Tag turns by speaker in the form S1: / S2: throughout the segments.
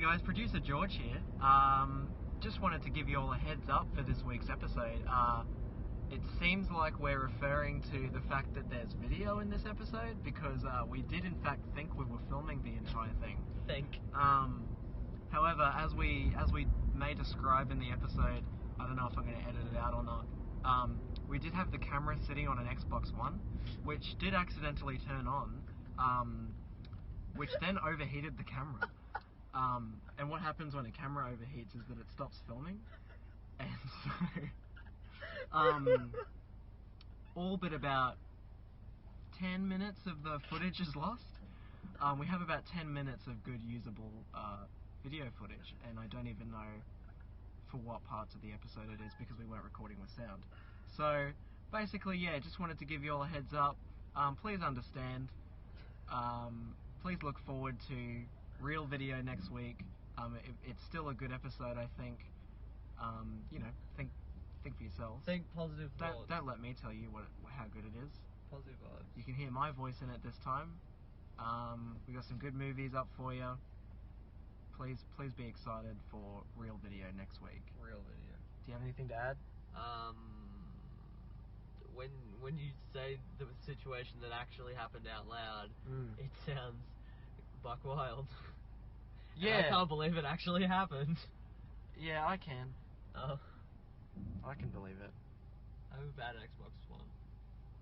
S1: guys, producer George here. Just wanted to give you all a heads up for this week's episode. It seems like we're referring to the fact that there's video in this episode because we did in fact think we were filming the entire thing. However, as we may describe in the episode, I don't know if I'm going to edit it out or not. We did have the camera sitting on an Xbox One, which did accidentally turn on, which then overheated the camera. And what happens when a camera overheats is that it stops filming, and so all but about 10 minutes of the footage is lost. We have about 10 minutes of good usable video footage, and I don't even know for what parts of the episode it is because we weren't recording with sound. So basically, yeah, just wanted to give you all a heads up. Please understand. Please look forward to real video next week. It's still a good episode, I think. Think for yourselves.
S2: Think positive thoughts.
S1: Don't let me tell you how good it is.
S2: Positive vibes.
S1: You can hear my voice in it this time. We got some good movies up for you. Please be excited for real video next week.
S2: Real video.
S1: Do you have anything to add?
S2: When you say the situation that actually happened out loud, it sounds buck wild.
S1: Yeah.
S2: And I can't believe it actually happened.
S1: Yeah, I can.
S2: Oh.
S1: I can believe it.
S2: I have a bad Xbox One.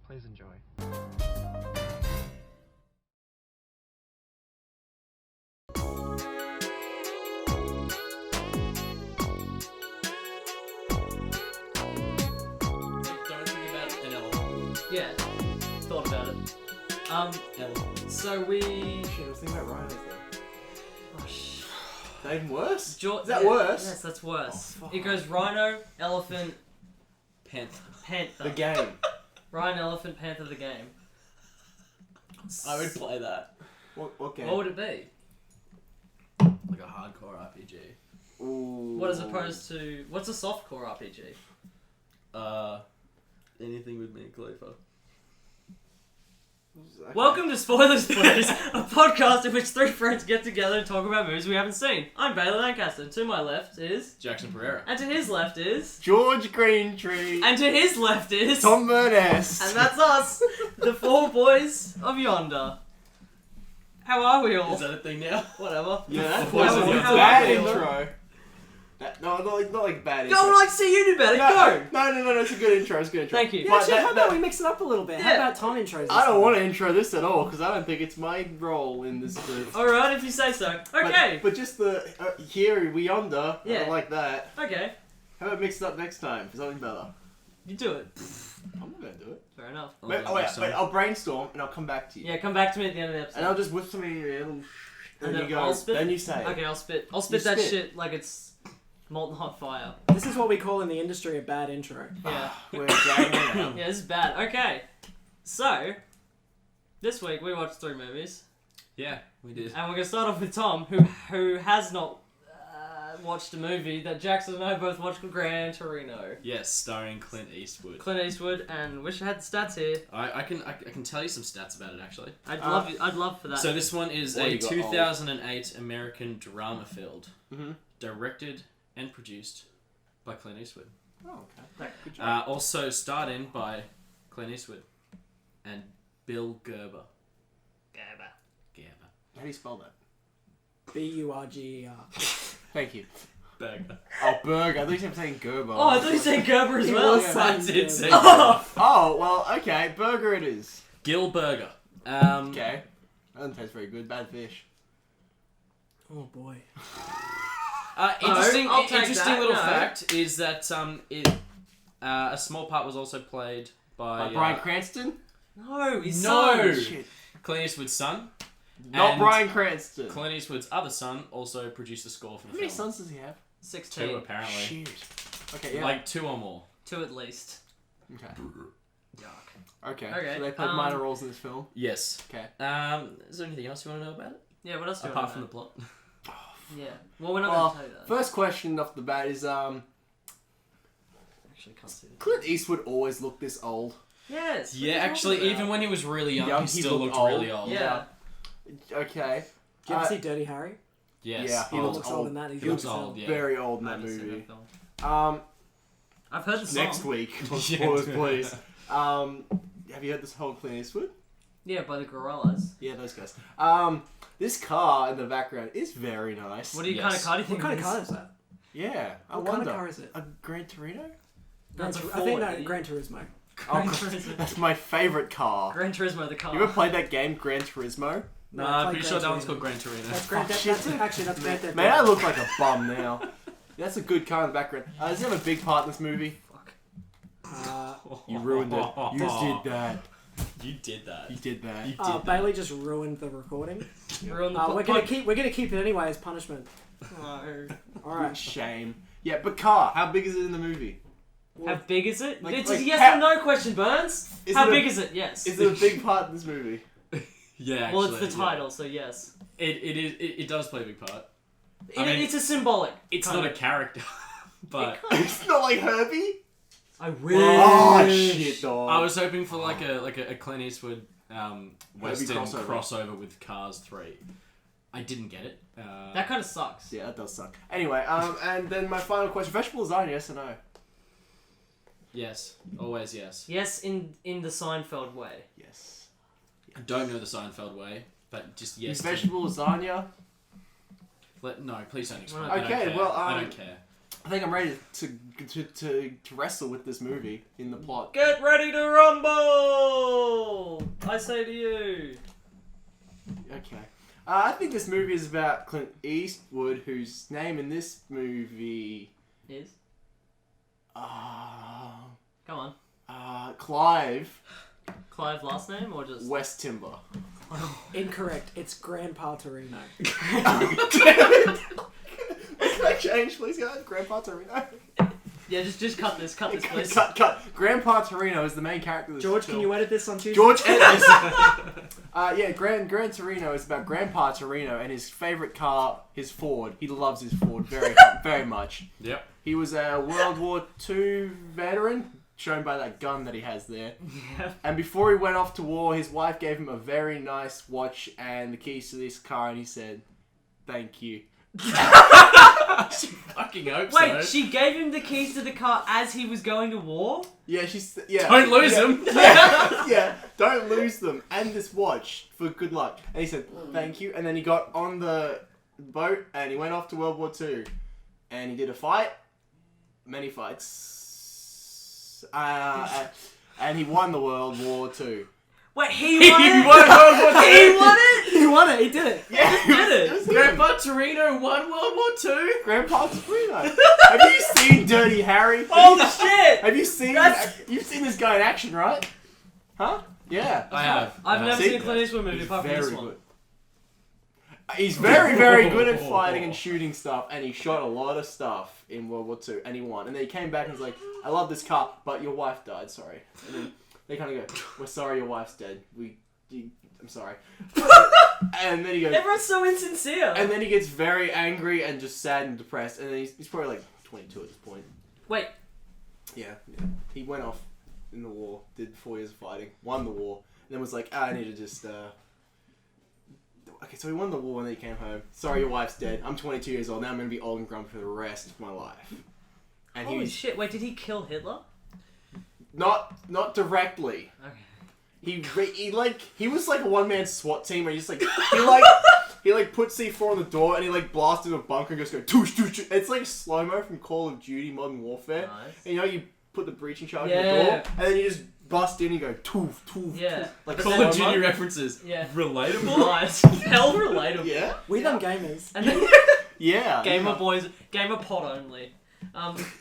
S1: Please enjoy.
S3: Don't think about an elephant.
S2: Yeah. Thought about it.
S3: Elephant.
S2: So we...
S4: Shit, I was thinking about rhinos though.
S2: Oh, shit.
S4: Is that even worse?
S2: Is
S4: that worse?
S2: Yes, that's worse.
S4: Oh, fuck.
S2: It goes rhino, elephant,
S3: Panther.
S4: The game.
S2: rhino, elephant, panther, the game.
S3: I would play that.
S4: What game?
S2: What would it be?
S3: Like a hardcore RPG.
S4: Ooh.
S2: What as opposed to... What's a softcore RPG?
S3: Anything with me and Khalifa.
S4: Okay.
S2: Welcome to Spoilers Please, a podcast in which three friends get together and talk about movies we haven't seen. I'm Bailey Lancaster. To my left is...
S3: Jackson Pereira.
S2: And to his left is...
S4: George Greentree.
S2: And to his left is...
S4: Tom Burness.
S2: And that's us, the four boys of Yonder. How are we all?
S3: Is that a thing now?
S2: Whatever.
S4: Yeah, that's
S3: How
S4: a
S3: are
S4: bad
S2: we?
S4: intro. No, not like bad intro.
S2: Go, I'd like to see you do better. Go!
S4: No, it's a good intro. It's a good intro.
S2: Thank you.
S5: Yeah,
S4: But
S5: actually, how about
S4: that-
S5: we mix it up a little bit?
S2: Yeah.
S5: How about Tom intros?
S4: I don't want to intro this at all because I don't think it's my role in this group.
S2: Alright, if you say so. Okay.
S4: But just the here we yonder. I
S2: Yeah.
S4: don't like that.
S2: Okay.
S4: How about mix it up next time for something better?
S2: You do it.
S4: I'm not gonna do it.
S2: Fair enough.
S4: Wait, I'll brainstorm and I'll come back to you.
S2: Yeah, come back to me at the end of the episode.
S4: And I'll just whip something in your ear and
S2: And
S4: then you
S2: then
S4: go.
S2: I'll spit?
S4: Then you say.
S2: Okay, I'll spit. I'll
S4: You
S2: spit that
S4: spit.
S2: shit like it's molten hot fire.
S5: This is what we call in the industry a bad intro.
S2: Yeah.
S4: We're dragging it out.
S2: Yeah, this is bad. Okay. So, this week we watched 3 movies.
S3: Yeah, we did.
S2: And we're going to start off with Tom, who has not watched a movie that Jackson and I both watched called Gran Torino.
S3: Yes, starring Clint Eastwood.
S2: Clint Eastwood, and wish I had the stats here.
S3: I can tell you some stats about it actually.
S2: I'd love for that.
S3: So this one is
S4: Well,
S3: a
S4: you got
S3: 2008 American drama film,
S4: Mhm.
S3: directed and produced by Clint Eastwood.
S4: Oh, okay. Good job.
S3: Also starred in by Clint Eastwood and Bill Gerber. Gerber.
S4: How do you spell that?
S5: Burger.
S4: Thank you.
S3: Burger.
S4: Oh, burger. I thought you were saying Gerber.
S2: Oh, I thought you said Gerber as
S5: He
S2: well.
S5: was
S3: I
S5: saying
S3: did say
S5: Gerber.
S3: Gerber.
S4: Oh, well, okay. Burger it is.
S3: Gil Burger.
S4: Okay. That doesn't taste very good. Bad fish.
S5: Oh boy.
S3: Interesting
S2: I'll take that,
S3: little
S2: no.
S3: fact is that a small part was also played by
S4: Bryan Cranston?
S2: No, he's
S3: No.
S4: Shit.
S3: Clint Eastwood's son.
S4: Not
S3: And
S4: Bryan Cranston.
S3: Clint Eastwood's other son also produced the score for the
S4: How many
S3: film.
S4: sons does he have?
S2: 16.
S3: 2 apparently.
S4: Shit. Okay, yeah.
S3: Like 2 or more.
S2: 2 at least.
S4: Okay.
S2: Yuck.
S4: Okay.
S2: Okay,
S4: So they played minor roles in this film.
S3: Yes.
S4: Okay.
S3: Is there anything else you want to know about it?
S2: Yeah, what else do you
S3: Apart
S2: want
S3: from
S2: to
S3: the plot.
S2: Yeah. Well, we're not
S4: Well,
S2: going to tell you that.
S4: First question off the bat is,
S2: Actually, can't see this.
S4: Clint Eastwood always looked this old.
S2: Yes.
S3: Yeah, actually, even when he was really young, he
S4: he
S3: still
S4: looked
S3: looked really old.
S2: Yeah.
S4: Okay.
S5: Did you ever see Dirty Harry?
S3: Yes.
S4: Yeah,
S5: He
S4: old,
S5: looks
S4: old.
S5: old in that.
S3: He looks old, yeah.
S4: Very old in
S2: I
S4: that
S2: haven't seen
S4: movie.
S2: that film.
S4: Um,
S2: I've heard the song.
S4: next week.
S3: Yeah,
S4: Spoilers, please. Have you heard this whole Clint Eastwood?
S2: Yeah, by the Gorillas.
S4: Yeah, those guys. This car in the background is very nice.
S2: What do you
S3: Yes.
S2: kind of car do you
S5: What
S2: think
S5: kind
S2: it
S5: of
S2: is?
S5: car is that?
S4: Yeah, I
S5: What kind
S4: wonder.
S5: of car is it?
S4: A Gran Torino?
S2: That's a
S5: I think
S2: Ford.
S5: no, Gran Turismo.
S2: Gran
S4: Oh,
S2: Turismo.
S4: that's my favourite car.
S2: Gran Turismo, the car.
S4: You ever played that game, Gran Turismo?
S5: No,
S3: Nah,
S5: I
S3: I'm
S5: played
S3: pretty sure
S5: Gran
S3: that one's
S5: Turismo.
S3: called Gran Torino.
S5: That's Grand
S4: Oh,
S5: Theft.
S4: shit.
S5: That's Grand Theft.
S4: Man, I look like a bum now. That's a good car in the background. Does he have a big part in this movie? You ruined it. You did that.
S3: You did that.
S4: You did that.
S3: You did that.
S5: Bailey just ruined the recording.
S2: Ruin the
S5: We're gonna keep it anyway as punishment.
S2: No.
S5: All right.
S4: Shame. Yeah, but car. How big is it in the movie?
S2: How big is it?
S4: Like-
S2: It's
S4: like
S2: a yes
S4: how-
S2: or no question, Burns.
S4: Is
S2: How
S4: it a-
S2: big is it? Yes.
S4: Is it a big part in this movie?
S3: Yeah, actually.
S2: Well, it's the
S3: yeah.
S2: title, so yes.
S3: It does play a big part.
S2: I mean, it's a symbolic.
S3: It's
S2: kind
S3: not
S2: of-
S3: a character, but
S4: It's not like Herbie.
S2: I wish.
S4: Oh shit, dog.
S3: I was hoping for like a Clint Eastwood Western
S4: crossover.
S3: crossover with Cars 3. I didn't get it.
S2: That kind of sucks.
S4: Yeah, that does suck. Anyway, and then my final question: vegetable lasagna, yes or no?
S3: Yes, always yes.
S2: Yes, in the Seinfeld way.
S4: Yes.
S3: I don't know the Seinfeld way, but just yes.
S4: Is vegetable lasagna?
S3: No, please don't explain.
S2: Okay,
S3: I don't care.
S4: well,
S3: I don't care.
S4: I think I'm ready to wrestle with this movie in the plot.
S2: Get ready to rumble! I say to you.
S4: Okay. I think this movie is about Clint Eastwood, whose name in this movie,
S2: Is?
S4: Come
S2: on.
S4: Clive
S2: Clive last name or just...
S4: West Timber.
S5: Incorrect. It's Grandpa Torino.
S4: Can I change, please, guys? Grandpa Torino.
S2: Yeah, just cut this please.
S4: Cut. Grandpa Torino is the main character of this
S5: George,
S4: film.
S5: can you edit this on Tuesday?
S4: George Ellis. Gran Torino is about Grandpa Torino and his favourite car, his Ford. He loves his Ford very much.
S3: Yep.
S4: He was a World War II veteran, shown by that gun that he has there.
S2: Yeah.
S4: And before he went off to war, his wife gave him a very nice watch and the keys to this car, and he said, "Thank you."
S3: Fucking hope
S2: Wait,
S3: so.
S2: she gave him the keys to the car as he was going to war?
S4: Yeah, yeah.
S3: Don't lose them.
S4: Yeah, don't lose them. And this watch for good luck. And he said, "Thank you." And then he got on the boat and he went off to World War II. And he did a fight. Many fights. And he won the World War II.
S2: Wait, he won it?
S3: He won World War II.
S2: He won it?
S5: He won it. He did it.
S4: Yeah,
S2: He did it.
S4: was
S3: Grandpa Torino won World War II.
S4: Grandpa Torino. Have you seen Dirty Harry?
S2: Oh shit!
S4: Have you seen?
S2: That's-
S4: You've seen this guy in action, right? Huh? Yeah.
S3: I have.
S2: I've never
S4: See?
S2: seen a Clint Eastwood movie
S4: He's
S2: apart from this
S4: very
S2: one.
S4: good. He's very good at fighting and shooting stuff, and he shot a lot of stuff in World War II, and he won. And then he came back and was like, "I love this car, but your wife died. Sorry." And then they kind of go, "We're sorry, your wife's dead. I'm sorry." And then he goes,
S2: Everyone's so insincere.
S4: and then he gets very angry and just sad and depressed, and then he's probably like 22 at this point.
S2: Wait,
S4: Yeah. He went off in the war, did 4 years of fighting, won the war, and then was like, I need to just, Okay, so he won the war and then he came home. "Sorry, your wife's dead. I'm 22 years old. Now I'm going to be old and grumpy for the rest of my life." And
S2: holy
S4: he was
S2: shit, wait, did he kill Hitler?
S4: not directly.
S2: Okay.
S4: He was like a one-man SWAT team where he just he put C4 on the door and he blasted a bunker and just go toosh toosh. It's like slow-mo from Call of Duty Modern Warfare.
S2: Nice.
S4: And you put the breaching charge in
S2: Yeah.
S4: the door and then you just bust in and you go toof toof.
S2: Yeah.
S4: Like
S3: Call of
S4: slow-mo.
S3: Duty references.
S2: Yeah.
S3: Relatable.
S2: Nice. Hell relatable.
S4: Yeah.
S5: We them gamers.
S2: And then
S4: Yeah.
S2: Gamer boys, gamer pod only.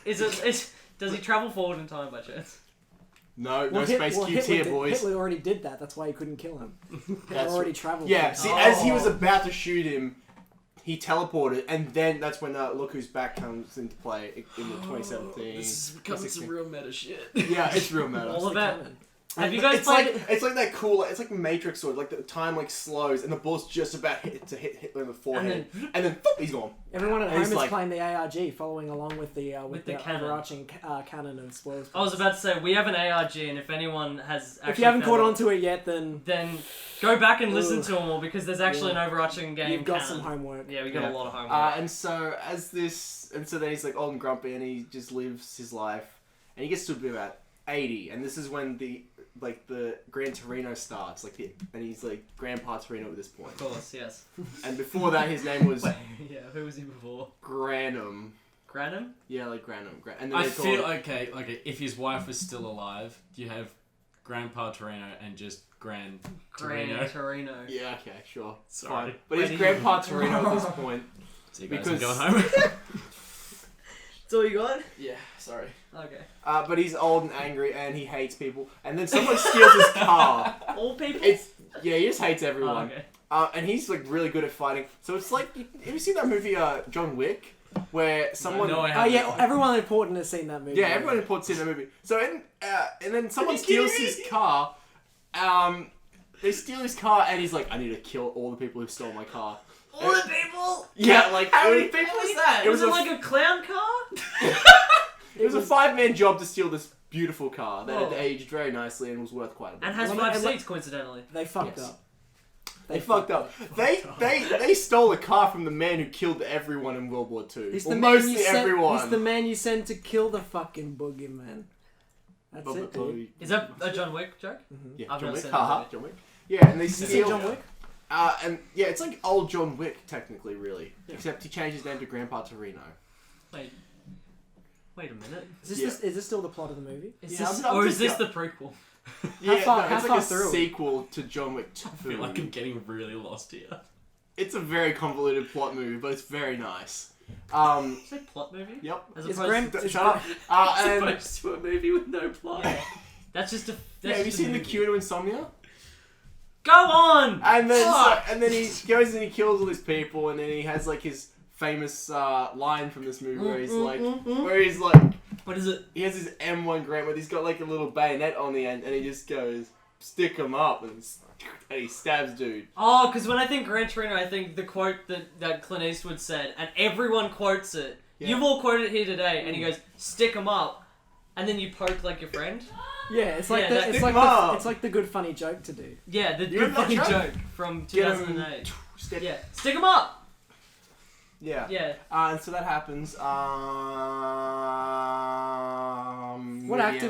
S2: Does he travel forward in time by chance?
S4: No space cubes here, boys.
S5: Hitler already did that. That's why he couldn't kill him. They
S4: That's
S5: already traveled.
S4: Yeah,
S5: there.
S4: see, as he was about to shoot him, he teleported, and then that's when Look Who's Back comes into play in the 2017.
S3: This is becoming some
S4: 2016.
S3: real meta shit.
S4: Yeah, it's real meta.
S2: All about Have you guys
S4: it's
S2: played?
S4: like it's like that cool. It's like Matrix sword. Like the time like slows and the ball's just about to hit Hitler in the forehead, and then he's gone.
S5: Everyone at
S4: And
S5: home
S4: he's
S5: is
S4: like-
S5: playing the ARG, following along with the
S2: the canon.
S5: overarching canon of spoilers.
S2: I was about to say we have an ARG, and if anyone has actually
S5: If you haven't
S2: found
S5: caught
S2: it,
S5: on to it yet, then
S2: go back and listen
S5: Ugh.
S2: to them all because there's actually
S5: Yeah.
S2: an overarching game.
S5: you've got
S2: canon.
S5: some homework.
S2: Yeah, we got
S4: Yeah.
S2: a lot of homework.
S4: And so then he's like old and grumpy, and he just lives his life, and he gets to be about 80, and this is when the Gran Torino starts, and he's like Grandpa Torino at this point.
S2: Of course, yes.
S4: And before that, his name was
S2: Yeah, who was he before?
S4: Granum.
S2: Granum?
S4: Yeah, like Granum. And then
S3: I
S4: they call
S3: feel
S4: him-
S3: okay. If his wife was still alive, you have Grandpa Torino and just Gran Torino.
S2: Gran Torino.
S4: Yeah, okay, sure.
S3: Sorry.
S4: Fine. But he's Grandpa Torino at this point.
S3: So you guys
S4: Because-
S3: can go home.
S2: That's all you got?
S4: Yeah, sorry.
S2: Okay.
S4: But he's old and angry, and he hates people. And then someone steals his car.
S2: All people?
S4: Yeah, he just hates
S2: Oh,
S4: everyone.
S2: okay.
S4: And he's like really good at fighting. So it's like, have you seen that movie John Wick, where someone?
S3: No, I
S5: Oh
S3: haven't.
S5: yeah, everyone important has seen that movie.
S4: Yeah, everyone important's in that movie. So and then someone steals his car. They steal his car, and he's like, I need to kill all the people who stole my car.
S2: All the people?
S4: Yeah, like
S3: How many
S4: it
S3: people was that?
S2: It was like a clown car?
S4: was a 5-man job to steal this beautiful car that had
S2: Whoa.
S4: aged very nicely and was worth quite a bit.
S2: And has
S5: Well,
S2: 5
S5: and-
S2: seats, coincidentally.
S5: They fucked
S4: Yes.
S5: up.
S4: They fucked up. They stole a car from the man who killed everyone in World War II.
S5: He's
S4: Well,
S5: the man
S4: mostly
S5: you sent.
S4: everyone.
S5: He's the man you sent to kill the fucking boogeyman. That's
S4: But-
S5: it,
S4: but-
S5: dude.
S2: Is that a John Wick joke?
S4: Yeah,
S2: I've
S4: John
S2: never
S4: Wick.
S2: seen
S4: Haha,
S2: that
S4: John Wick. Yeah, and they
S5: You seen
S4: steal.
S5: John Wick?
S4: And yeah, it's like old John Wick technically, really. Except he changed his name to Grandpa Torino.
S2: Wait a minute.
S5: Is this still the plot of the movie?
S2: Is
S4: Yeah,
S2: this,
S4: I'm
S2: or is
S4: just-
S2: this the prequel?
S4: Yeah,
S5: far-
S4: no,
S5: how
S4: it's
S5: far
S4: like a
S5: through it?
S4: sequel to John Wick 2.
S3: I feel like I'm getting really lost here.
S4: It's a very convoluted plot movie, but it's very nice.
S2: Is it a plot movie?
S4: Yep.
S2: As
S5: It's
S2: opposed
S5: Grand-
S2: to...
S5: It's
S4: Shut up. And
S3: Opposed to a movie with no plot.
S2: Yeah. That's just a...
S4: yeah,
S2: That's
S4: have you
S2: just a
S4: seen The
S2: movie.
S4: Cure to Insomnia?
S2: Go on!
S4: And then
S2: Fuck!
S4: and then he goes and he kills all these people, and then he has like his famous line from this movie where he's like,
S2: What is it?
S4: he has his M1 Grant where he's got like a little bayonet on the end, and he just goes, stick him up, and he stabs dude.
S2: Oh, because when I think Gran Torino, I think the quote that Clint Eastwood said, and everyone quotes it.
S4: Yeah.
S2: You've all quoted it here today, and he goes, stick 'em up, and then you poke like your friend.
S5: Yeah, it's like
S2: Yeah,
S5: the,
S2: that-
S5: it's
S4: Stick
S5: like
S4: 'em
S5: the,
S4: up.
S5: it's like the good funny joke to do.
S2: Yeah, the
S4: You
S2: good
S4: know that
S2: fucking
S4: joke?
S2: joke from
S4: Get 'em-
S2: 2008.
S4: Stick.
S2: Yeah, stick 'em up!
S4: Yeah.
S2: Yeah.
S4: And so that happens.
S5: What act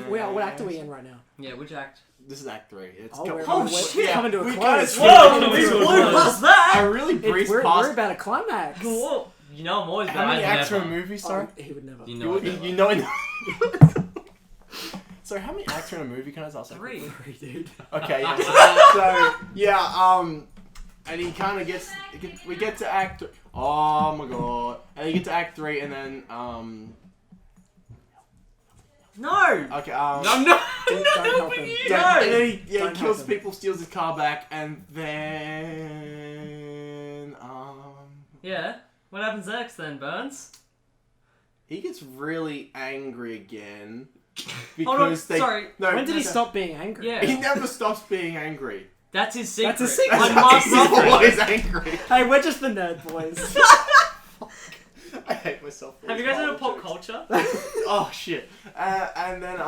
S5: are we in right now?
S2: Yeah, which act?
S4: This is Act 3. It's
S5: Oh, we're
S2: shit.
S5: coming to a
S4: we
S5: close.
S4: kinda
S2: Whoa,
S4: skipped
S2: we
S4: into
S2: blew
S4: a close.
S2: past that!
S4: I really breezed
S5: We're
S4: past.
S5: about a climax.
S2: Whoa. You know I'm always
S4: How many
S2: bad.
S4: acts are in a movie, sorry?
S5: Oh, he would never.
S3: You know
S4: You know. So how many acts are in a movie? Can I just ask? that?
S2: 3.
S5: Dude.
S4: Okay. Yeah. So yeah. And he kind of gets. We get to Act. Oh my god. And you get to Act 3, and then
S2: No!
S4: Okay.
S3: I'm not.
S5: Don't help him.
S2: No!
S4: And then he
S5: Don't
S4: kills
S5: help him.
S4: people, steals his car back, and then
S2: Yeah. What happens next then, Burns?
S4: he gets really angry again
S2: Hold on,
S4: because they.
S2: sorry.
S4: No,
S5: When did he
S4: no.
S5: stop being angry?
S2: Yeah.
S4: He never stops being angry.
S2: That's his secret.
S5: That's his secret.
S2: Like Mark
S4: He's
S2: Ruffalo.
S4: always angry.
S5: Hey, we're just the nerd boys.
S4: I hate myself. for
S2: Have you
S4: these
S2: guys heard of
S4: horrible
S2: pop
S4: jokes.
S2: culture?
S4: Oh shit! And then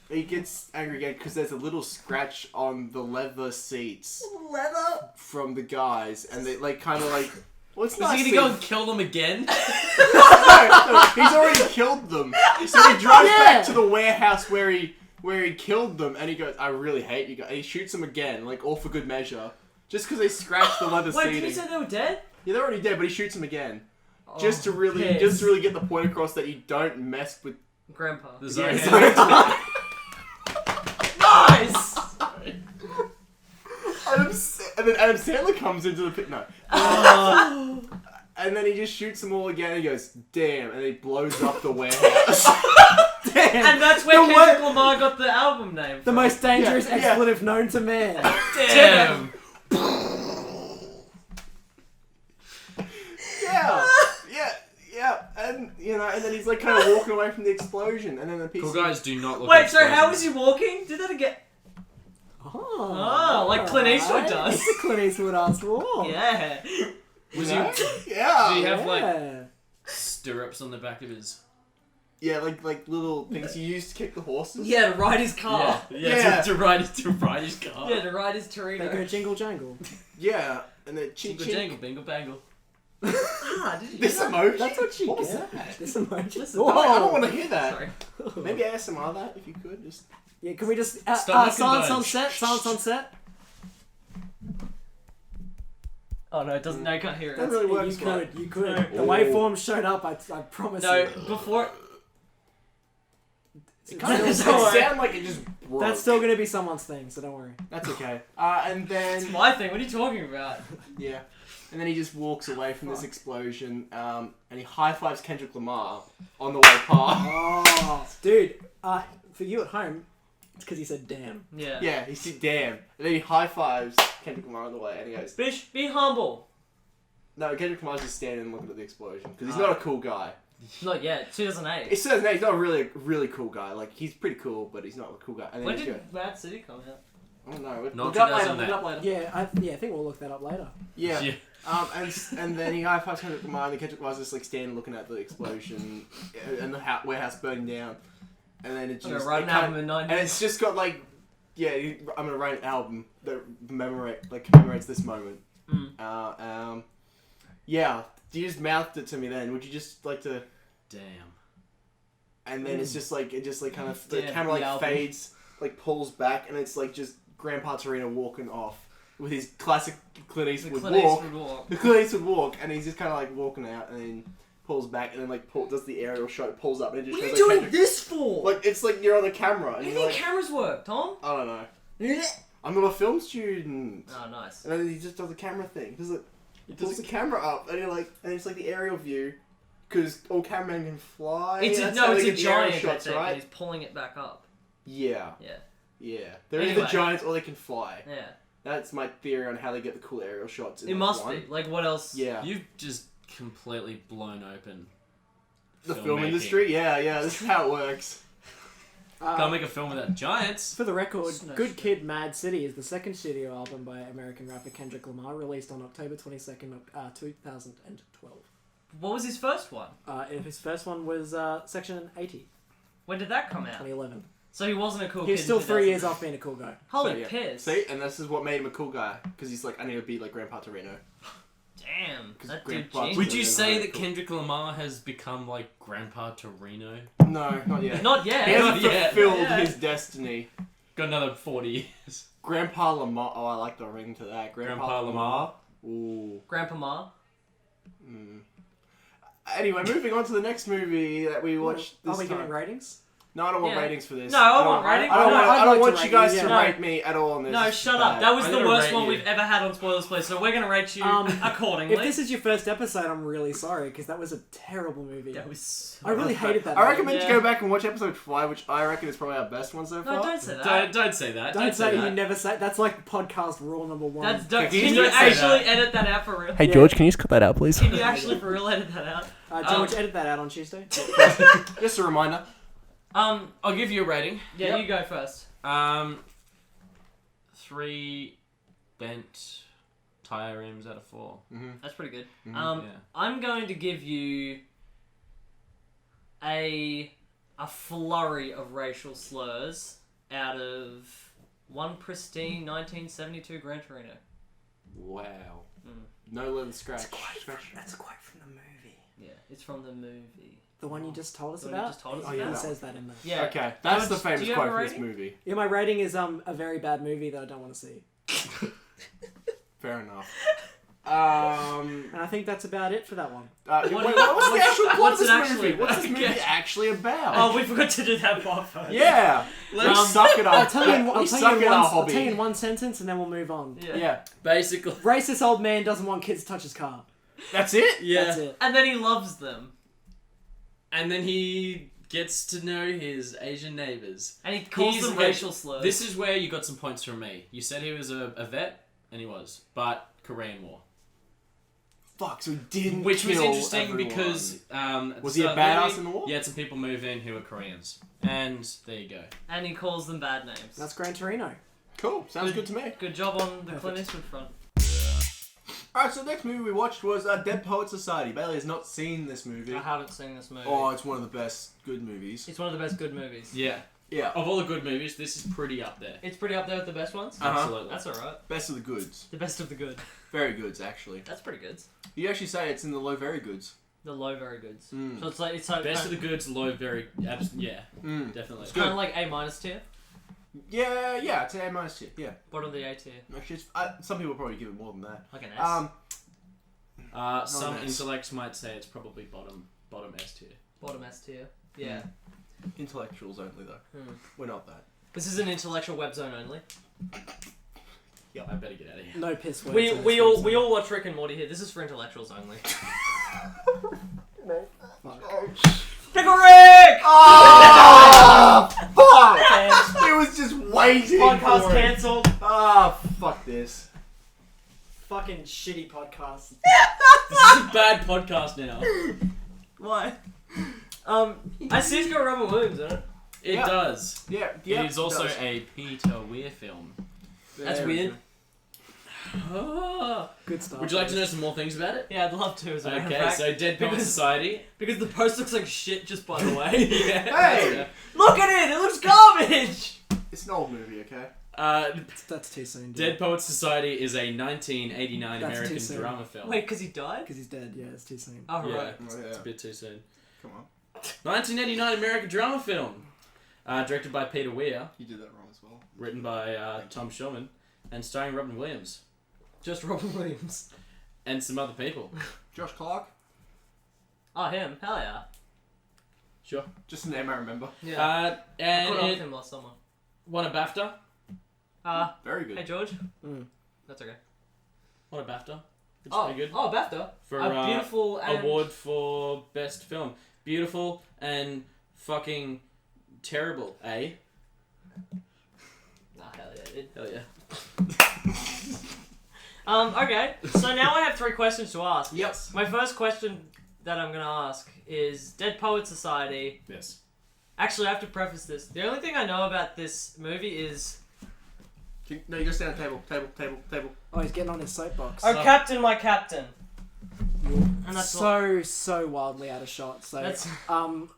S4: he gets angry again because there's a little scratch on the leather seats
S2: Leather?
S4: from the guys, and they like kind of like. Well, it's
S3: Is
S4: not.
S3: he gonna go and kill them again?
S4: No, he's already killed them. So he drives
S5: Yeah.
S4: back to the warehouse where he killed them, and he goes, "I really hate you guys." And he shoots them again, like all for good measure, just because they scratched the leather
S2: Wait,
S4: seating.
S2: did you say they were dead?
S4: Yeah, they're already dead, but he shoots them again,
S2: Oh,
S4: just to really get the point across that you don't mess with.
S2: Grandpa.
S3: The
S4: Yeah,
S3: Zohan.
S2: Nice!
S4: And then Adam Sandler comes into the pit. No.
S2: Oh.
S4: And then he just shoots them all again and he goes, damn, and he blows up the warehouse. Damn.
S2: And that's where Kendrick Lamar got the album name
S5: The
S2: from.
S5: most dangerous
S4: Yeah, yeah.
S5: expletive known to man.
S3: Damn.
S4: Yeah. And and then he's like kind of walking away from the explosion, and then the piece.
S3: Cool guys do not look.
S2: Wait,
S3: at
S2: so how
S3: explosions.
S2: was he walking? Do that again. Oh, like Clint Eastwood does.
S5: It's a Clint Eastwood-ass wall.
S2: Yeah.
S3: Was
S4: Yeah.
S3: he?
S4: Yeah.
S3: Did he have like
S5: Yeah.
S3: stirrups on the back of his?
S4: Yeah, like little things you use to kick the horses.
S2: Yeah, to ride his car.
S4: Yeah.
S3: To ride his car.
S2: Yeah, to ride his
S5: They
S2: Torino.
S5: go jingle jangle.
S4: Yeah, and then chink
S3: Jingle
S4: chink.
S3: jangle, bingle bangle.
S2: Ah, did you
S4: This
S2: hear that?
S4: emoji.
S5: That's what she
S4: What was
S5: gets.
S4: that?
S5: This emoji.
S2: Listen,
S4: No, I don't want to hear that.
S2: Sorry.
S4: Maybe ASMR that if you could. Just
S5: Yeah, can we just
S3: Stop
S5: silence
S3: making
S5: on
S3: those.
S5: set? Silence on set.
S2: Oh no, it doesn't. No, you can't hear
S4: That
S2: it.
S4: really works.
S5: You could.
S2: No.
S5: The waveform showed up. I promise
S2: No,
S5: you.
S2: before.
S4: It kind of
S2: It's
S4: sounded like it just broke.
S5: That's still gonna be someone's thing, so don't worry.
S4: That's okay. And then
S2: It's my thing. What are you talking about?
S4: yeah, and then he just walks away from this explosion. And he high fives Kendrick Lamar on the way past.
S5: Oh, dude. For you at home, it's because he said damn.
S2: Yeah.
S4: Yeah, he said damn, and then he high fives Kendrick Lamar on the way, and he goes,
S2: Bish, be humble.
S4: "No, Kendrick Lamar's just standing and looking at the explosion because he's not a cool guy.
S2: Not yet. 2008.
S4: It says no, he's not a really cool guy. Like he's pretty cool, but he's not a cool guy." And then
S2: When
S4: he's
S2: did Mad City come out?
S4: I don't know.
S3: Not
S4: Look it up later.
S3: 2008.
S4: Look it up later.
S5: Yeah, I think we'll look that up later.
S4: Yeah.
S3: Yeah.
S4: And then he high fives Kendrick Lamar, and Kendrick Lamar's just like standing looking at the explosion and the warehouse burning down. And then it
S2: I'm
S4: just
S2: gonna write an album in 9
S4: and
S2: days.
S4: it's just got like, yeah, I'm gonna write an album that commemorates this moment. Yeah, you just mouthed it to me then. Would you just like to?
S3: Damn.
S4: And then it's just like kind of the
S2: Damn,
S4: camera like
S2: the album.
S4: fades, like pulls back, and it's like just Grandpa Torino walking off with his classic Clint
S2: The
S4: Eastwood
S2: Clint
S4: walk.
S2: Eastwood walk.
S4: The Clint Eastwood walk, and he's just kind of like walking out, and then pulls back, and then like does the aerial shot, pulls up, and it just
S2: What are you
S4: shows
S2: doing
S4: like,
S2: this for?
S4: like it's like you're on the camera,
S2: How
S4: and
S2: do you
S4: you're
S2: think
S4: like,
S2: cameras work, Tom?
S4: I don't know,
S2: Oh,
S4: I'm not a film student.
S2: nice.
S4: And then he just does the camera thing. He pulls the camera up, and you're like, and it's like the aerial view, because all cameramen can fly.
S2: It's
S4: That's how
S2: a
S4: they get the aerial
S2: giant
S4: shots,
S2: thing,
S4: right?
S2: and he's pulling it back up.
S4: Yeah,
S2: Yeah.
S4: yeah. They're
S2: Anyway.
S4: either giants or they can fly.
S2: Yeah.
S4: That's my theory on how they get the cool aerial shots. In
S2: It
S4: like,
S2: must
S4: one.
S2: be. Like, what else?
S4: Yeah.
S3: You've just completely blown open
S4: The film
S3: filmmaking.
S4: industry? Yeah, this is how it works.
S3: Can't make a film without giants.
S5: For the record,
S2: No
S5: Good
S2: shit.
S5: Kid, Mad City is the second studio album by American rapper Kendrick Lamar, released on October 22nd, 2012.
S2: What was his first one?
S5: His first one was Section 80,
S2: When did that come out?
S5: 2011.
S2: So he wasn't a cool
S5: He was
S2: kid.
S5: still
S2: in
S5: 3 years
S2: 2000.
S5: off being a cool guy.
S2: Holy
S4: So, yeah.
S2: piss.
S4: See, and this is what made him a cool guy, because he's like, I need to be like Grandpa Torino.
S2: Damn.
S4: 'Cause
S2: That dude
S4: Grandpa-
S2: changed.
S3: Would you
S4: Yeah,
S3: say
S4: no,
S3: that
S4: cool.
S3: Kendrick Lamar has become like Grandpa Torino?
S4: No, not yet.
S2: Not yet.
S4: He hasn't
S3: Not yet.
S4: fulfilled
S2: Yeah.
S4: his destiny.
S3: Got another 40 years.
S4: Grandpa Lamar. Oh, I like the ring to that.
S3: Grandpa Lamar.
S4: Ooh.
S2: Grandpa Ma.
S4: Mm. Anyway, moving on to the next movie that we watched
S5: Are
S4: this
S5: we
S4: time.
S5: giving ratings?
S4: No, I don't want
S2: Yeah.
S4: ratings for this.
S2: No, I
S4: don't-
S2: want ratings.
S4: I don't
S2: No,
S4: want,
S5: I'd
S4: I don't
S5: like to
S4: want you
S5: rate
S4: guys
S5: you,
S4: to
S5: yeah.
S4: rate me at all on this.
S2: No,
S4: It's
S2: shut
S4: bad.
S2: up. That was
S3: I'm
S2: the
S3: gonna
S2: worst
S3: rate
S2: one
S3: you.
S2: we've ever had on Spoilers Please, so we're gonna rate you accordingly.
S5: If this is your first episode, I'm really sorry, because that was a terrible movie.
S2: That was so
S5: I really hated that
S4: I
S5: movie.
S4: recommend
S2: Yeah.
S4: you go back and watch episode 5, which I reckon is probably our best one so far.
S2: No, don't say that.
S3: Don't say that.
S5: Don't say
S3: that.
S5: you never say. That's like podcast rule number 1.
S2: That's don't,
S3: Can
S2: can
S3: you
S2: you
S3: say
S2: actually
S3: that?
S2: edit that out for real?
S4: Hey
S5: Yeah.
S4: George, can you just cut that out, please?
S2: Can you actually for real edit that out?
S5: George, edit that out on Tuesday.
S4: Just a reminder.
S3: I'll give you a rating.
S2: Yeah,
S4: Yep.
S2: you go first.
S3: 3 bent tire rims out of 4.
S2: That's pretty good.
S4: Mhm.
S3: Yeah.
S2: I'm going to give you a flurry of racial slurs out of one pristine 1972 Gran Torino.
S4: Wow.
S2: Mm.
S4: No leather scratch.
S5: That's a quote from the movie.
S2: Yeah, it's from the movie.
S5: The one you just told us
S2: The one you
S5: about?
S2: just told us
S4: Oh,
S5: It
S4: yeah,
S2: about?
S5: says that in there.
S2: Yeah.
S4: Okay, that's
S2: George,
S4: the
S2: do
S4: famous
S2: you have
S4: quote
S2: a
S4: for this
S2: rating?
S4: movie.
S5: Yeah, my rating is a very bad movie that I don't want to see.
S4: Fair enough.
S5: And I think that's about it for that one.
S2: What-
S4: what's the actual plot
S2: what's
S4: of
S2: it
S4: this
S2: actually
S4: movie? What's this
S2: about?
S4: movie
S2: Okay.
S4: actually about?
S2: Oh, we forgot to do that part first.
S4: Yeah. We suck at our
S5: I'll tell you in,
S4: we
S5: I'll
S4: suck
S5: tell you in
S4: at
S5: one,
S4: our
S5: I'll tell you in
S4: hobby.
S5: one sentence and then we'll move on.
S2: Yeah.
S4: Yeah.
S3: Basically.
S5: Racist old man doesn't want kids to touch his car.
S4: That's it?
S3: Yeah.
S5: That's it.
S2: And then he loves them.
S3: And then he gets to know his Asian neighbors.
S2: And he calls
S3: He's
S2: them
S3: a-
S2: racial slurs.
S3: This is where you got some points from me. You said he was a vet, and he was, but Korean War.
S4: Fuck, so he didn't
S3: Which was
S4: kill
S3: interesting
S4: everyone.
S3: because at
S4: Was
S3: the
S4: he a
S3: start of
S4: badass
S3: movie,
S4: in the war?
S3: You had some people move in who were Koreans, and there you go.
S2: And he calls them bad names.
S5: That's Gran Torino.
S4: Cool. Sounds good to me.
S2: Good job on the Clint Eastwood front.
S4: Alright, so the next movie we watched was Dead Poets Society. Bailey has not seen this movie.
S2: I haven't seen this movie.
S4: Oh, it's one of the best good movies.
S2: It's one of the best good movies.
S3: Yeah.
S4: Yeah.
S3: Of all the good movies, this is pretty up there.
S2: It's pretty up there with the best ones?
S3: Absolutely.
S2: That's alright.
S4: Best of the goods.
S2: The best of the good.
S4: Very goods, actually.
S2: That's pretty good.
S4: You actually say it's in the low very goods.
S2: The low very goods.
S4: Mm.
S2: So it's like
S3: Best of the goods, low, very... yeah,
S4: Mm.
S3: definitely.
S2: kind of like A- tier.
S4: Yeah, it's an A- tier. Yeah.
S2: Bottom of the A tier.
S4: Actually, some people probably give it more than that.
S2: Like an S.
S3: Some
S4: nice.
S3: intellects might say it's probably bottom S tier.
S2: Bottom S tier. Yeah.
S4: Intellectuals only, though.
S2: Hmm.
S4: We're not that.
S2: This is an intellectual web zone only.
S3: Yeah, I better get out of here.
S5: No piss words.
S2: We
S5: in this
S2: we all
S5: website.
S2: we all watch Rick and Morty here. This is for intellectuals only. Pickle Rick!
S4: Oh, fuck! It was just waiting
S2: Podcast
S4: for it.
S2: cancelled.
S4: Ah, fuck this.
S5: Fucking shitty podcast.
S3: This is a bad podcast now.
S2: Why? I see it's got Robin Williams in it.
S3: It
S4: Yeah.
S3: does.
S4: Yeah,
S3: It is also
S4: does.
S3: a Peter Weir film.
S2: That's
S4: There
S2: weird.
S3: Oh.
S5: Good stuff.
S3: Would you like to know some more things about it?
S2: Yeah, I'd love to as a matter of
S3: Okay,
S2: fact.
S3: so Dead Poets
S2: Because-
S3: Society.
S2: Because the post looks like shit, just by the way.
S4: Hey!
S2: Look at it! It looks garbage!
S4: It's an old movie, okay?
S5: That's too soon.
S3: Dead Poets Society is a 1989
S5: That's too
S3: American
S5: soon.
S3: drama film.
S2: Wait, because he died?
S5: Because he's dead. Yeah, it's too soon.
S2: Oh,
S3: yeah,
S2: right.
S3: it's a bit too soon.
S4: Come on.
S3: 1989 American drama film. Directed by Peter Weir,
S4: You did that wrong as well.
S3: written by Tom Shulman, and starring Robin Williams
S2: Just Robin Williams.
S3: and some other people.
S4: Josh Clark?
S2: Oh, him. Hell yeah.
S3: Sure.
S4: Just a name I remember.
S2: Yeah. I caught up
S3: And
S2: with
S3: it
S2: him last summer.
S3: won a BAFTA.
S4: Very good.
S2: Hey, George.
S5: Mm.
S2: That's okay.
S3: Won a BAFTA. Which
S2: Oh,
S3: is pretty good.
S2: oh, BAFTA.
S3: For
S2: A beautiful and...
S3: award for best film. Beautiful and fucking terrible, eh?
S2: Nah, hell yeah, dude.
S3: Hell yeah.
S2: Okay, so now I have 3 questions to ask.
S4: Yep.
S2: My first question that I'm going to ask is Dead Poets Society.
S3: Yes.
S2: Actually, I have to preface this. The only thing I know about this movie is...
S4: No, you gotta stay on the table.
S5: Oh, he's getting on his soapbox.
S2: Oh, Captain, my Captain. And that's
S5: so wildly out of shot. So
S2: That's-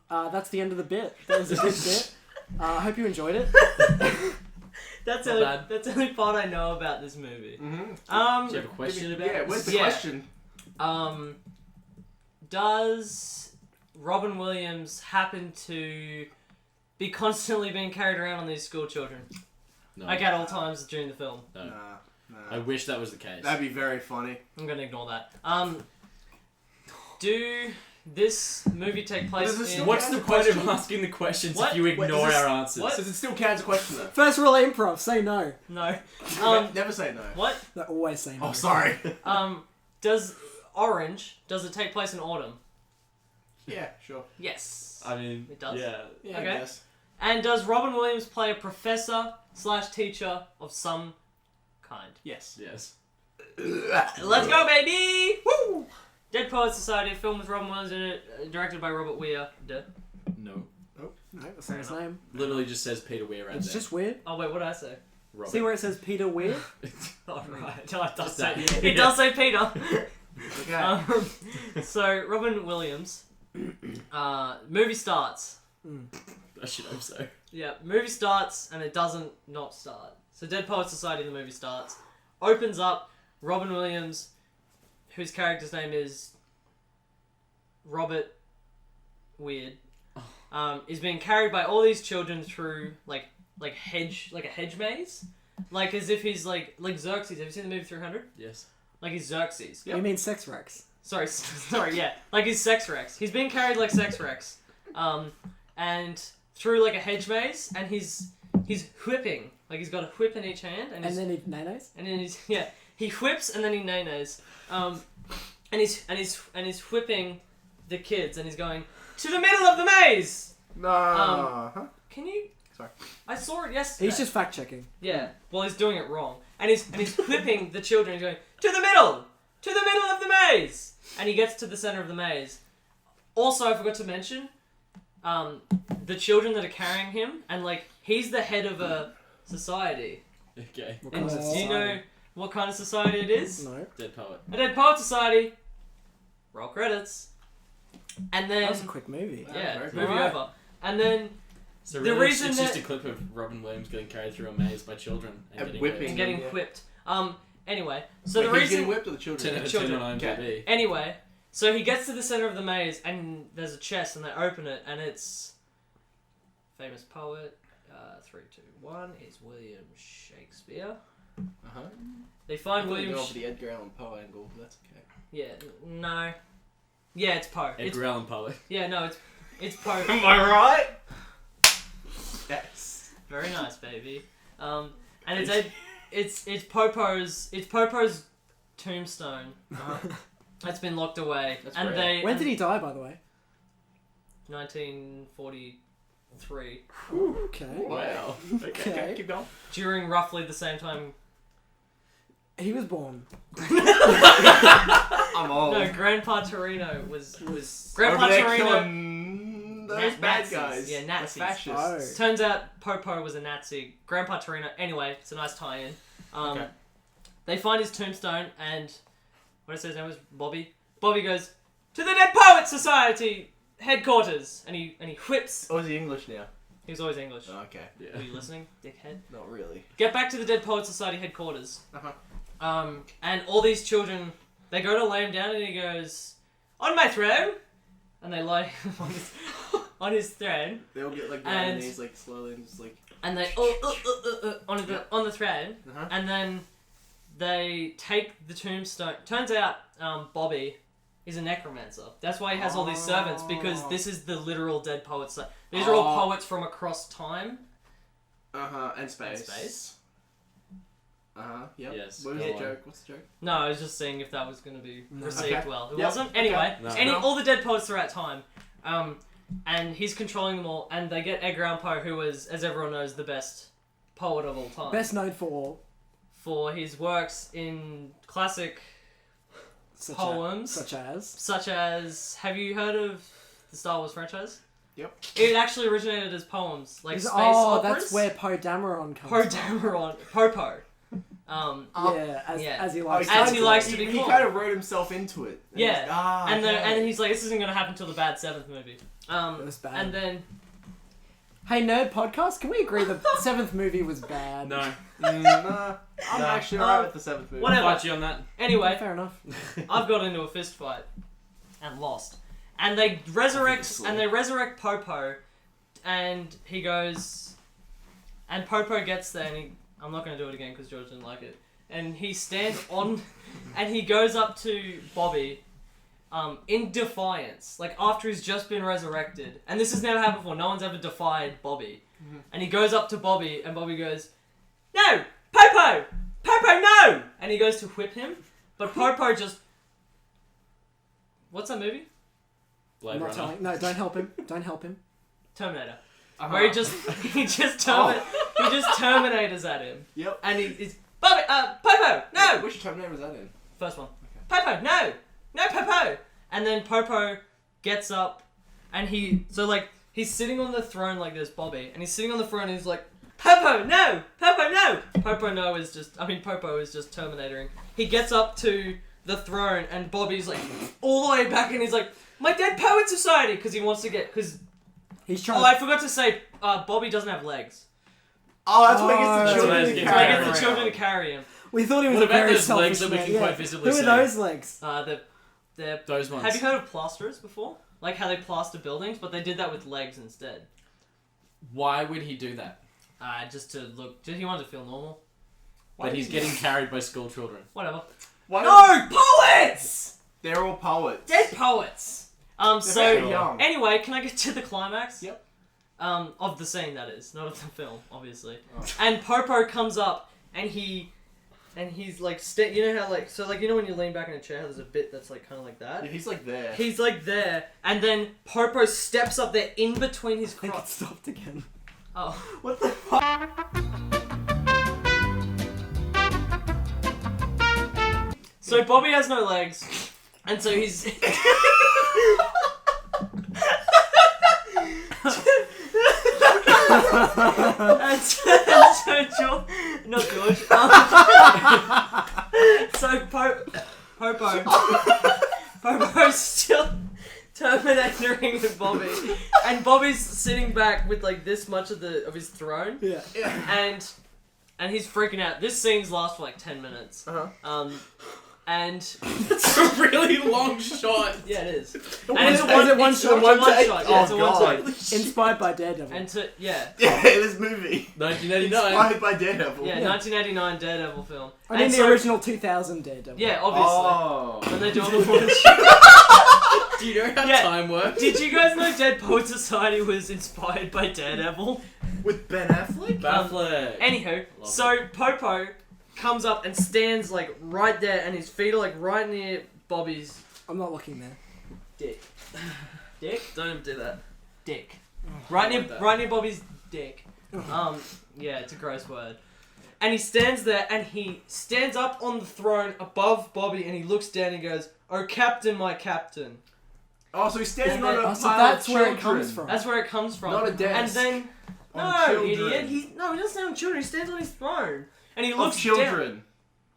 S5: that's the end of the bit. That was a good bit. I hope you enjoyed it.
S2: That's
S3: Not
S2: the
S3: bad.
S2: that's the only part I know about this movie.
S4: Mm-hmm.
S3: Do you have a question about
S4: Yeah,
S3: it?
S4: where's the
S2: Yeah.
S4: question?
S2: Does Robin Williams happen to be constantly being carried around on these school children?
S3: No.
S2: Like at all times during the film.
S3: No.
S4: Nah.
S3: I wish that was the case.
S4: That'd be very funny.
S2: I'm gonna ignore that. Do this movie take place
S4: Does it
S2: in...
S4: still-
S3: What's the point of
S4: Question.
S3: asking the questions
S2: What?
S3: if you
S4: Wait,
S3: ignore
S4: does this-
S3: our answers?
S2: What?
S4: Does it still count as a question though?
S5: First rule of improv. Say no.
S2: No.
S4: Never say no.
S2: What?
S5: No, always say no.
S4: Oh, sorry.
S2: Does Does it take place in autumn?
S4: Yeah, sure.
S2: Yes.
S3: I mean,
S2: It does?
S3: yeah.
S4: Yeah,
S2: Okay.
S4: I guess.
S2: And does Robin Williams play a professor/teacher of some kind?
S4: Yes.
S3: Yes.
S2: Let's go, baby! Woo! Dead Poets Society, a film with Robin Williams in it, directed by Robert Weir. Duh.
S3: No.
S5: No, that's not his
S2: Fair
S5: name.
S3: Literally just says Peter Weir right
S5: It's
S3: there.
S5: just weird.
S2: Oh wait, what did I say?
S3: Robert.
S5: See where it says Peter Weir?
S2: Oh right, no, it does say
S3: that.
S2: it does say Peter.
S4: Okay.
S2: So Robin Williams, movie starts.
S3: I should hope so.
S2: Yeah, movie starts and it doesn't not start. So Dead Poets Society, the movie starts, opens up. Robin Williams, whose character's name is Robert Weird, is being carried by all these children through like a hedge maze, like as if he's like Xerxes. Have you seen the movie 300?
S3: Yes.
S2: Like he's Xerxes.
S5: You mean sex Rex?
S2: Sorry, yeah, like he's Sex Rex. He's being carried like Sex Rex, and through like a hedge maze, and he's whipping. Like he's got a whip in each hand, and
S5: And then he nanos?
S2: he's he whips and then he nanos, and he's whipping the kids, and he's going to the middle of the maze.
S4: No.
S2: Can you?
S4: Sorry.
S2: I saw it yesterday.
S5: He's just fact checking.
S2: Yeah. Well, he's doing it wrong, and he's whipping the children. He's going to the middle of the maze, and he gets to the center of the maze. Also, I forgot to mention, the children that are carrying him, and like he's the head of a society.
S3: Okay.
S5: What
S2: And
S5: kind of
S2: do you know
S5: society?
S2: what kind of society it is?
S5: No.
S3: Dead poet.
S2: A Dead Poet Society. Roll credits. And then
S5: That was a quick movie.
S2: yeah,
S4: very
S2: movie
S4: cool.
S2: over. And then
S3: So
S2: The
S3: really,
S2: reason
S3: it's just
S2: that-
S3: a clip of Robin Williams getting carried through a maze by children and
S4: And
S3: getting
S4: whipping.
S2: and
S3: raped.
S2: getting
S4: Yeah.
S2: whipped. Anyway, so the
S4: Wait, he's
S2: reason
S4: getting whipped or the children?
S3: 10 out of
S2: Children.
S3: 10 on IMDb.
S2: anyway, so he gets to the center of the maze and there's a chest and they open it and it's famous poet. 3, 2, 1 is William Shakespeare.
S4: Uh-huh.
S2: They
S4: I
S2: find
S4: thought you
S2: William.
S4: go for the Edgar Allan Poe angle. That's okay.
S2: Yeah, no. Yeah, it's Poe.
S3: Edgar Allan Poe.
S2: Yeah, no, it's Poe.
S4: Am I right? Yes.
S2: Very nice, baby. And it's Popo's tombstone. That's been locked away.
S4: That's
S2: and
S4: great.
S2: they
S5: When did he die, by the way?
S2: 1943
S5: Okay.
S4: Wow.
S5: Okay.
S4: Keep going.
S2: during roughly the same time.
S5: He was born.
S4: I'm old.
S2: No, Grandpa Torino was
S4: Grandpa
S2: Grandpa Torino.
S4: killing those bad
S2: Nazis.
S4: guys.
S2: Yeah, Nazis.
S4: The fascists.
S2: Turns out Popo was a Nazi. Grandpa Torino. Anyway, it's a nice tie-in.
S4: Okay.
S2: They find his tombstone and what did I say his name was? Bobby. Bobby goes to the Dead Poet Society headquarters and he whips.
S4: Oh, is he English now?
S2: He was always English.
S4: Oh, okay.
S2: Were you listening, dickhead?
S4: Not really.
S2: Get back to the Dead Poet Society headquarters.
S4: Uh-huh.
S2: And all these children, they go to lay him down and he goes, on my throne! And they lie on his throne.
S4: They all get like down
S2: And-
S4: on their knees, like slowly, and just like.
S2: And they, on the throne.
S4: Uh-huh.
S2: And then they take the tombstone. Turns out, Bobby is a necromancer. That's why he has all these servants, because this is the literal Dead Poets. These are all poets from across time.
S4: Uh-huh. And space.
S2: And space.
S4: Uh-huh. Yep.
S3: Yes,
S4: What was
S3: go
S4: the
S3: on.
S4: joke? What's the joke?
S2: No, I was just seeing if that was going to be received
S4: Okay.
S2: well. It
S4: Yep.
S2: wasn't.
S4: Okay.
S2: Anyway,
S3: No.
S2: all the dead poets throughout time. And he's controlling them all. And they get Edgar Allan Poe, who was, as everyone knows, the best poet of all time.
S5: Best known for
S2: For his works in classic poems.
S5: such as.
S2: Such as, have you heard of the Star Wars franchise?
S4: Yep.
S2: It actually originated as poems, like space
S5: Oh,
S2: operas.
S5: that's where Poe Dameron comes
S2: Poe
S5: from.
S2: Dameron, Popo.
S5: Yeah, as he likes.
S2: As he likes to be
S4: He
S2: called.
S4: kind of wrote himself into it. And
S2: Yeah.
S4: he's- Ah,
S2: And
S4: okay.
S2: and he's like, this isn't gonna happen until the bad seventh movie.
S5: It was bad.
S2: And then
S5: Hey, Nerd Podcast, can we agree the seventh movie was bad?
S3: No.
S4: Nah, I'm
S3: No.
S4: actually alright with the seventh movie.
S2: Whatever.
S3: I'll fight you on that.
S2: anyway,
S5: Fair enough.
S2: I've got into a fist fight and lost. And they resurrect
S4: Obviously.
S2: Popo, and he goes, and Popo gets there, and I'm not gonna do it again because George didn't like it. And he stands on, and he goes up to Bobby, in defiance, like after he's just been resurrected. And this has never happened before. No one's ever defied Bobby. And he goes up to Bobby, and Bobby goes, "No, Popo, Popo, no!" And he goes to whip him, but Popo just. What's that movie?
S3: Blade
S5: I'm not
S3: Runner.
S5: telling. No, don't help him. Don't help him.
S2: Terminator.
S4: Uh-huh.
S2: Where he just Terminators at him,
S4: Yep.
S2: and he's Bobby, Popo, no,
S4: Which Terminator was that in?
S2: first one, Popo, no, Popo, and then Popo gets up, and he's sitting on the throne like this, Bobby, and he's sitting on the throne, and he's like, Popo, no, Popo, no, Popo is just Terminatoring. He gets up to the throne, and Bobby's like all the way back, and he's like, my Dead Poet Society, because he wants to get
S5: He's trying.
S2: Oh, I forgot to say, Bobby doesn't have legs.
S4: Oh, that's what he gets the
S5: That's
S4: children
S3: what
S4: to
S3: he
S2: So
S3: gets
S2: I
S4: carry
S2: get the
S4: around.
S2: children to carry him.
S5: We thought he was
S3: What
S5: a
S3: about
S5: very
S3: those
S5: selfish
S3: legs that we
S5: man,
S3: can
S5: yeah.
S3: quite visibly
S5: Who
S3: see?
S5: are those legs?
S2: They're
S3: Those ones.
S2: Have you heard of plasterers before? Like how they plaster buildings, but they did that with legs instead.
S3: Why would he do that?
S2: Just to look. He wanted to feel normal.
S3: But he's getting carried by school children.
S2: Whatever.
S4: Why don't-
S2: No, poets.
S4: They're all poets.
S2: Dead poets.
S4: They're
S2: So
S4: very young.
S2: anyway, can I get to the climax?
S4: Yep.
S2: Of the scene, that is, not of the film, obviously.
S4: Oh.
S2: And Popo comes up, and he's like, you know how like, so like, you know when you lean back in a chair, there's a bit that's like kind of like that.
S4: Yeah, he's like there.
S2: He's like there, and then Popo steps up there in between his
S5: I think it
S2: crotch.
S5: stopped again.
S2: Oh.
S4: What the fuck?
S2: So Bobby has no legs, and so he's. And so George, not George. So Popo's still Terminatoring with Bobby, and Bobby's sitting back with like this much of his throne.
S5: Yeah.
S2: And he's freaking out. This scene's last for like 10 minutes. And
S3: It's a really long shot.
S2: yeah, it is.
S5: And
S2: And
S5: is it one shot?
S2: one shot. Yeah, it's a one
S4: God.
S2: shot.
S5: Inspired by Daredevil.
S2: And yeah,
S4: this movie.
S3: 1989.
S4: Inspired by Daredevil.
S2: yeah, 1989 Daredevil film.
S5: I mean
S2: And
S5: the
S2: so-
S5: original 2000 Daredevil.
S2: Yeah, obviously.
S4: Oh.
S2: When they're doing the one shot.
S3: Do you know how
S2: Yeah.
S3: time works?
S2: Did you guys know Dead Poet Society was inspired by Daredevil?
S4: With Ben Affleck?
S3: Baffleck.
S2: Anywho,
S3: Love
S2: so Popo comes up and stands like right there, and his feet are like right near Bobby's
S5: I'm not looking there.
S2: dick. Dick?
S3: Don't even do that.
S2: Dick.
S3: I
S2: Right
S3: like that.
S2: near Bobby's dick. Yeah, it's a gross word. And he stands there, and he stands up on the throne above Bobby, and he looks down and he goes, "Oh, Captain, my Captain."
S4: Oh, so he's standing on a
S5: Oh,
S4: pile
S5: so that's
S4: of
S5: where
S4: children.
S5: it comes from.
S2: That's where it comes from.
S4: Not a desk.
S2: And then,
S4: On
S2: no,
S4: children.
S2: idiot. He doesn't stand on children. He stands on his throne, and he
S4: Of
S2: looks
S4: children.
S2: down.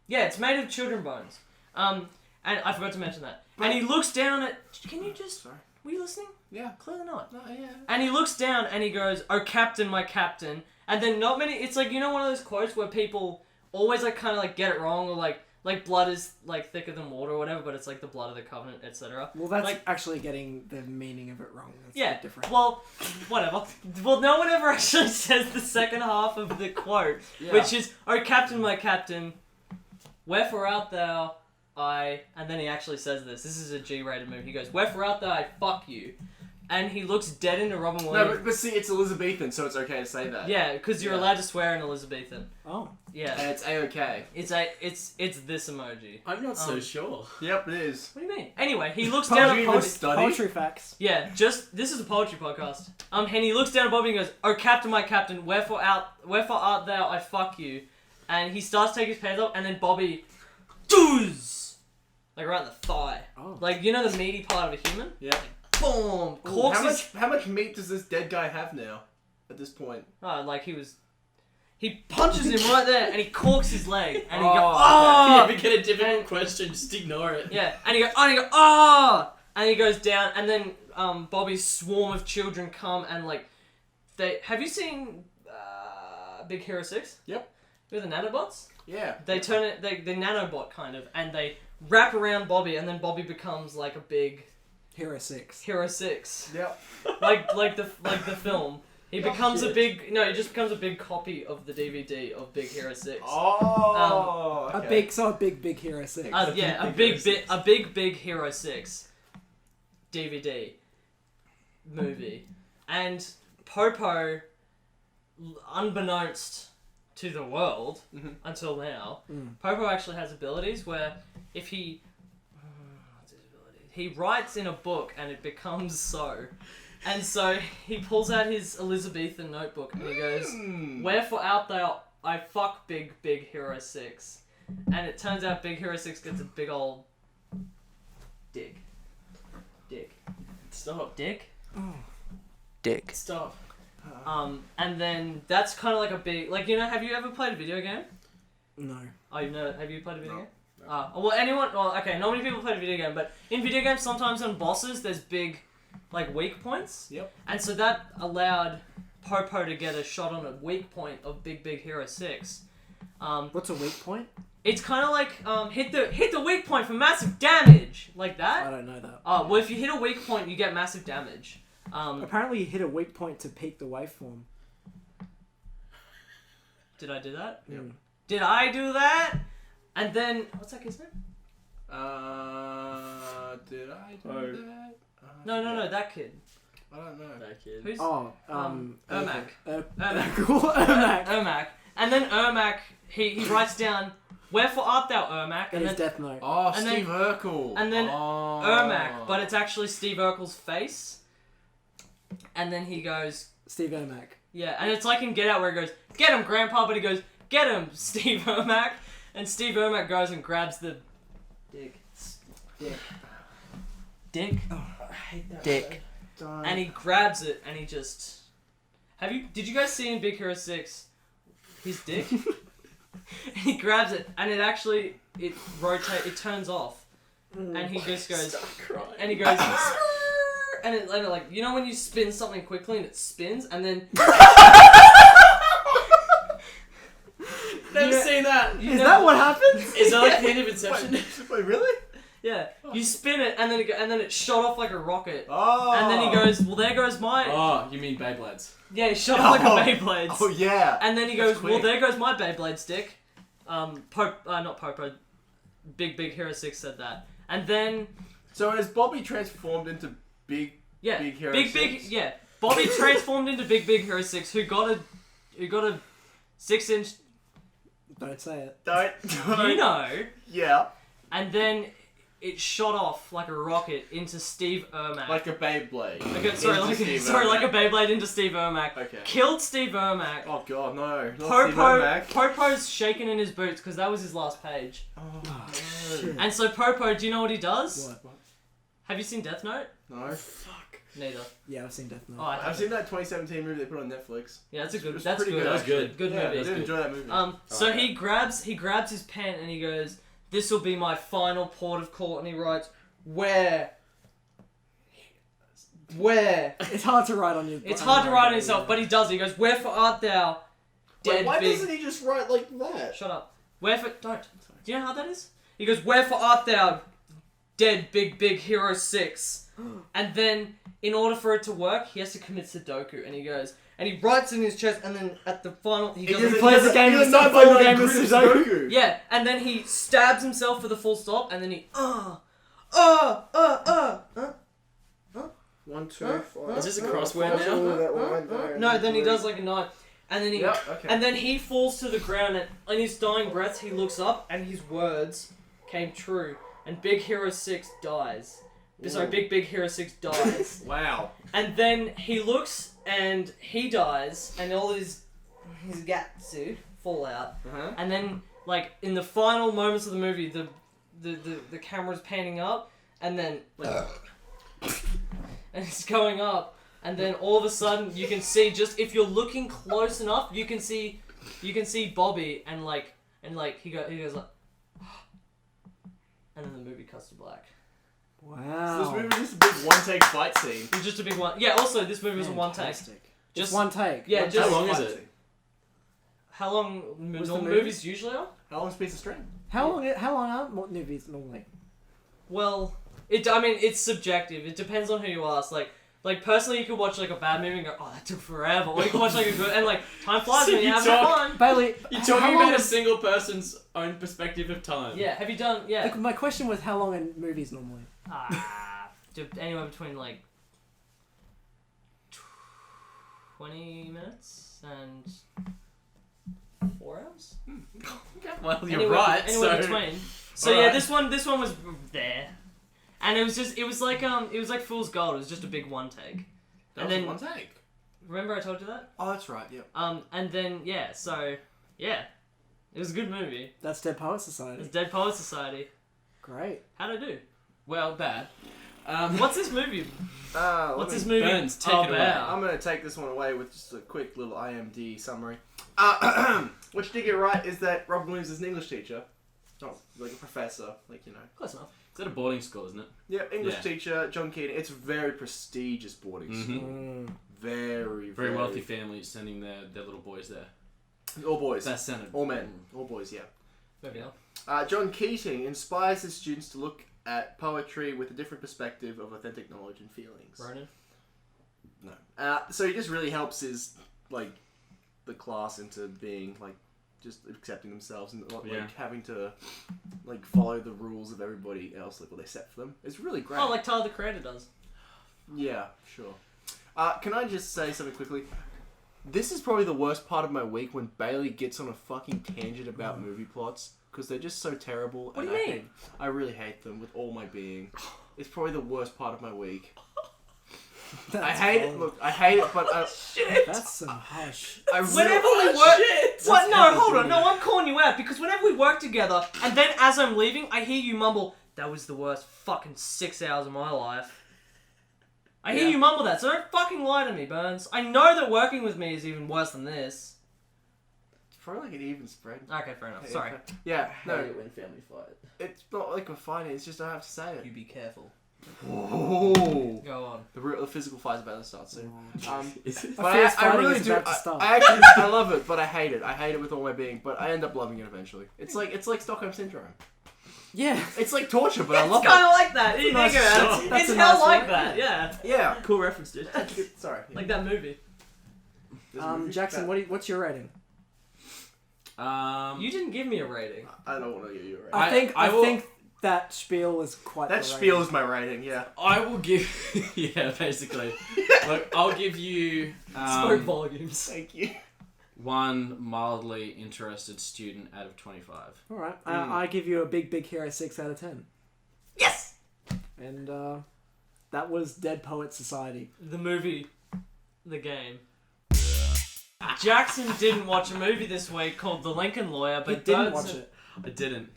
S2: Yeah, it's made of children bones. And I forgot to mention that. And he looks down at. Can you just?
S4: Sorry.
S2: Were you listening?
S4: Yeah.
S2: Clearly not.
S4: No, yeah.
S2: And he looks down and he goes, "Oh, Captain, my Captain." And then not many. It's like, you know, one of those quotes where people always like kind of like get it wrong, or like blood is like thicker than water or whatever, but it's like the blood of the covenant, etc.
S5: Well, that's
S2: like,
S5: actually getting the meaning of it wrong. That's
S2: yeah.
S5: different.
S2: Well, whatever. Well, no one ever actually says the second half of the quote, which is, "Oh, Captain, my Captain, wherefore art thou? And then he actually says this. This is a G-rated movie. He goes, "Wherefore art thou? I fuck you." And he looks dead into Robin
S4: No,
S2: Williams.
S4: but see, it's Elizabethan, so it's okay to say that.
S2: Yeah, because you're
S4: Yeah.
S2: allowed to swear in Elizabethan.
S5: Oh.
S2: Yeah.
S4: And it's A-okay.
S2: It's this emoji.
S3: I'm not so sure.
S4: Yep, it is.
S2: What do you mean? Anyway, he looks
S4: Poetry
S2: down at
S4: even
S2: Bobby.
S4: study?
S5: Poetry facts.
S2: Yeah, this is a poetry podcast. And he looks down at Bobby and goes, "Oh, Captain, my Captain, wherefore art thou? I fuck you." And he starts taking his pants off, and then Bobby, doos, like right in the thigh,
S5: Oh.
S2: like, you know, the meaty part of a human.
S4: Yeah.
S2: Boom,
S4: Ooh,
S2: corks
S4: how much meat does this dead guy have now? At this point.
S2: Oh, like he punches him right there, and he corks his leg, and he
S4: Oh,
S2: goes,
S4: okay.
S2: "Oh!"
S3: If you get a difficult question, just ignore it.
S2: Yeah, and he goes, "Oh!" And he goes, "Oh!" And he goes down, and then Bobby's swarm of children come and like have you seen Big Hero 6?
S4: Yep.
S2: With the nanobots?
S4: Yeah.
S2: They turn it, they nanobot kind of, and they wrap around Bobby, and then Bobby becomes like a big
S5: Hero 6.
S2: Hero 6,
S4: Yep.
S2: like the film. He becomes
S4: shit.
S2: he just becomes a big copy of the DVD of Big Hero 6.
S4: Oh.
S5: A big Hero 6.
S2: Yeah, a big Hero 6 DVD movie. And Popo, unbeknownst to the world until now, Popo actually has abilities where if he what's his ability? He writes in a book and it becomes so. And so he pulls out his Elizabethan notebook and he goes, "Wherefore art thou? I fuck big Hero 6." And it turns out Big Hero 6 gets a big old dick.
S3: Stop.
S2: Dick?
S5: Dick.
S3: Stop.
S2: And then that's kind of like a big, like, you know, have you ever played a video game?
S5: No.
S2: Oh, have you played a video game?
S4: No.
S2: Okay, not many people play a video game, but in video games, sometimes on bosses, there's big, like, weak points.
S4: Yep.
S2: And so that allowed Popo to get a shot on a weak point of Big Hero 6.
S5: What's a weak point?
S2: It's kind of like, hit the weak point for massive damage, like
S5: I
S2: that.
S5: don't know that.
S2: Oh, well, if you hit a weak point, you get massive damage.
S5: Apparently you hit a weak point to peak the waveform.
S2: Did I do that?
S5: Yeah.
S2: Did I do that? And then, what's that kid's name?
S4: Did I do
S3: Oh.
S4: that?
S2: No, that kid.
S4: I don't know.
S3: That kid.
S2: Who's
S5: Oh,
S2: Ermac.
S5: Ermac. Ermac.
S2: Ermac. And then Ermac, he writes down, "Wherefore art thou, Ermac?"
S5: And
S2: And
S5: his
S2: then
S5: Death Note.
S4: Oh,
S2: And then-
S4: Steve Urkel.
S2: and then
S4: oh.
S2: Ermac, but it's actually Steve Urkel's face. And then he goes,
S5: Steve Ermac.
S2: yeah, and it's like in Get Out where he goes, "Get him, Grandpa," but he goes, "Get him, Steve Ermac." And Steve Ermac goes and grabs the dick.
S5: I hate that.
S2: Dick. And he grabs it and he just... Did you guys see in Big Hero 6 his dick? He grabs it and it turns off, and he just goes, and he goes, and it like, you know when you spin something quickly and it spins and then.
S3: Never seen that.
S5: Is that what happens?
S3: Is that like the end of Inception?
S4: Wait, really?
S2: Yeah, you spin it and then it shot off like a rocket.
S4: Oh.
S2: And then he goes, well, there goes my.
S3: Oh, you mean Beyblades?
S2: Yeah, he shot off like a Beyblade.
S4: Oh yeah.
S2: And then he
S4: That's
S2: goes, well,
S4: quick.
S2: there goes my Beyblade stick. Not Popo. Big Hero 6 said that. And then,
S4: So has Bobby transformed into Big Hero 6?
S2: yeah. Bobby transformed into Big Hero 6, who got a 6-inch.
S5: Don't say it.
S4: Don't.
S2: You know.
S4: Yeah.
S2: And then it shot off like a rocket into Steve Ermac.
S4: Like a Beyblade.
S2: like a Beyblade into Steve Ermac.
S4: Okay.
S2: Killed Steve Ermac.
S4: Oh god, no. Not Steve Ermac.
S2: Popo's shaking in his boots because that was his last page.
S4: Oh,
S5: shit.
S2: And so Popo, do you know what he does?
S5: What?
S2: Have you seen Death Note?
S4: No.
S2: Neither.
S5: Yeah, I've seen Death Note.
S2: Oh, I
S4: I've seen that 2017 movie they put on Netflix.
S2: Yeah, that's a good.
S4: It's
S2: That's
S4: pretty
S2: good.
S3: That was good.
S2: Good
S4: Yeah, I
S2: movie.
S4: did enjoy that movie.
S2: So
S3: Okay.
S2: he grabs his pen and he goes, "This will be my final port of call," and he writes, "Where?"
S5: It's hard to write on your.
S2: It's hard to write on himself, but he does. He goes, "Wherefore art thou, dead
S4: Wait, why
S2: big?"
S4: doesn't he just write like that?
S2: Shut up. Wherefore? Don't. Do you know how that is? He goes, "Wherefore art thou, dead big Hero 6?" And then, in order for it to work, he has to commit Sudoku, and he goes, and he writes in his chest, and then at the final, he goes,
S5: plays the game.
S4: He doesn't
S5: Stop
S4: play
S5: playing the
S4: like
S5: game with
S4: Grim
S5: Sudoku.
S4: Sudoku.
S2: yeah, and then he stabs himself for the full stop, and then he,
S4: 1, 2, 5.
S3: Is this a crossword now?
S2: no, then he does like a knife, and then he,
S4: Yep, okay.
S2: and then he falls to the ground, and in his dying breath, he looks up, and his words came true, and Big Hero 6 dies. Sorry, Big Hero 6 dies.
S3: Wow.
S2: And then he looks and he dies, and all his gatsu fall out.
S4: Uh-huh.
S2: And then, like in the final moments of the movie, the camera's panning up, and then like, and it's going up, and then all of a sudden you can see, just if you're looking close enough, you can see Bobby, and he goes like, and then the movie cuts to black.
S5: Wow.
S4: So this movie was just a big one-take fight scene.
S2: It was just a big one. Yeah. Also, this movie was a one take.
S5: Fantastic.
S2: Just
S5: Just one take.
S2: Yeah.
S4: One
S2: Just
S3: How long is
S4: fight
S3: it?
S4: scene.
S2: how long
S5: Was the
S2: normal
S5: movie?
S2: movies usually are?
S4: How long's a piece of string?
S5: How long are movies normally?
S2: Well, it's subjective. It depends on who you ask. Like personally, you could watch like a bad movie and go, "Oh, that took forever," or you can watch like a good, and like time flies
S3: So
S2: when you
S3: you
S2: have
S3: talk-
S2: fun.
S5: Bailey,
S3: You're
S5: how
S3: talking
S5: long
S3: about a
S5: is-
S3: single person's own perspective of time.
S2: Yeah. Have you done? Yeah.
S5: Like, my question was, how long are movies normally?
S2: Anywhere between like 20 minutes and 4 hours.
S3: Well, you're
S2: Anywhere-
S3: right.
S2: Anywhere
S3: So
S2: between. So
S3: Alright.
S2: yeah, this one was there, and it was like Fool's Gold. It was just a big one take.
S4: That
S2: And
S4: was
S2: then-
S4: one take.
S2: Remember I told you that?
S4: Oh, that's right. Yep.
S2: And then yeah, so yeah, it was a good movie.
S5: That's Dead Poet
S2: It's
S5: Society.
S2: Dead Poets Society.
S5: Great.
S2: How'd I do?
S3: well, bad.
S2: What's this movie? What's this movie
S3: Burns, take it away.
S2: about?
S4: I'm gonna take this one away with just a quick little IMD summary. What you did get right is that Robin Williams is an English teacher, not like a professor, like you know.
S2: Close enough.
S3: It's at a boarding school, isn't it?
S4: Yeah, English
S3: Yeah.
S4: teacher, John Keating. It's a very prestigious boarding
S3: Mhm.
S4: school. Very,
S3: Very wealthy families sending their little boys there.
S4: All boys,
S3: That sounded.
S4: all men, all boys. Yeah.
S2: Maybe not.
S4: John Keating inspires his students to look at poetry with a different perspective of authentic knowledge and feelings.
S2: Ronan.
S4: No. So he just really helps his like the class into being like just accepting themselves and not
S3: Yeah.
S4: like having to like follow the rules of everybody else like what they set for them. It's really great.
S2: Oh, like Tyler the Creator does.
S4: Yeah, sure. Can I just say something quickly? This is probably the worst part of my week when Bailey gets on a fucking tangent about movie plots because they're just so terrible.
S2: What do
S4: and
S2: you mean?
S4: I really hate them with all my being. It's probably the worst part of my week. I hate it. Look, I hate it, but
S5: That's some hush.
S4: I
S2: Whenever
S4: really,
S2: we work, what? No,
S5: heavy
S2: hold on.
S5: duty.
S2: No, I'm calling you out because whenever we work together, and then as I'm leaving, I hear you mumble, "That was the worst fucking 6 hours of my life." I hear you mumble that, so don't fucking lie to me, Burns. I know that working with me is even worse than this.
S4: It's probably like an even spread.
S2: Okay, fair enough. Sorry.
S4: Yeah, no,
S5: when family fight.
S4: it's not like we're fighting. It's just I have to say it.
S2: You be careful.
S4: Whoa.
S2: Go on.
S4: The physical fight's about to start soon.
S3: Is it?
S4: But
S5: fierce
S4: I
S5: fighting
S4: really
S5: is
S4: do.
S5: about to start.
S4: I actually I love it, but I hate it. I hate it with all my being. But I end up loving it eventually. It's like Stockholm syndrome.
S5: Yeah.
S4: It's like torture, but I love
S2: It's kind
S4: it.
S2: of like that. You
S5: nice
S2: think about
S3: shot.
S2: it.
S5: That's
S2: It's
S5: a
S2: hell
S5: nice
S2: like
S5: one.
S2: that. Yeah.
S4: Yeah.
S2: Cool reference, dude.
S4: Sorry.
S2: Like that movie.
S5: Jackson, what's your rating?
S2: You didn't give me a rating.
S4: I don't want to get you right.
S5: I
S3: will-
S5: think that spiel is quite.
S4: That
S5: the
S4: spiel
S5: rating.
S4: is my rating. Yeah.
S3: I will give. Yeah, basically. Look, I'll give you
S2: Spoke volumes.
S4: Thank you.
S3: one mildly interested student out of 25.
S5: All right. I give you a Big Hero 6 out of 10.
S2: Yes!
S5: And that was Dead Poet Society.
S2: The movie. The game. Jackson didn't watch a movie this week called The Lincoln Lawyer,
S5: He
S2: but
S5: didn't
S2: Burns...
S5: watch it.
S3: I didn't.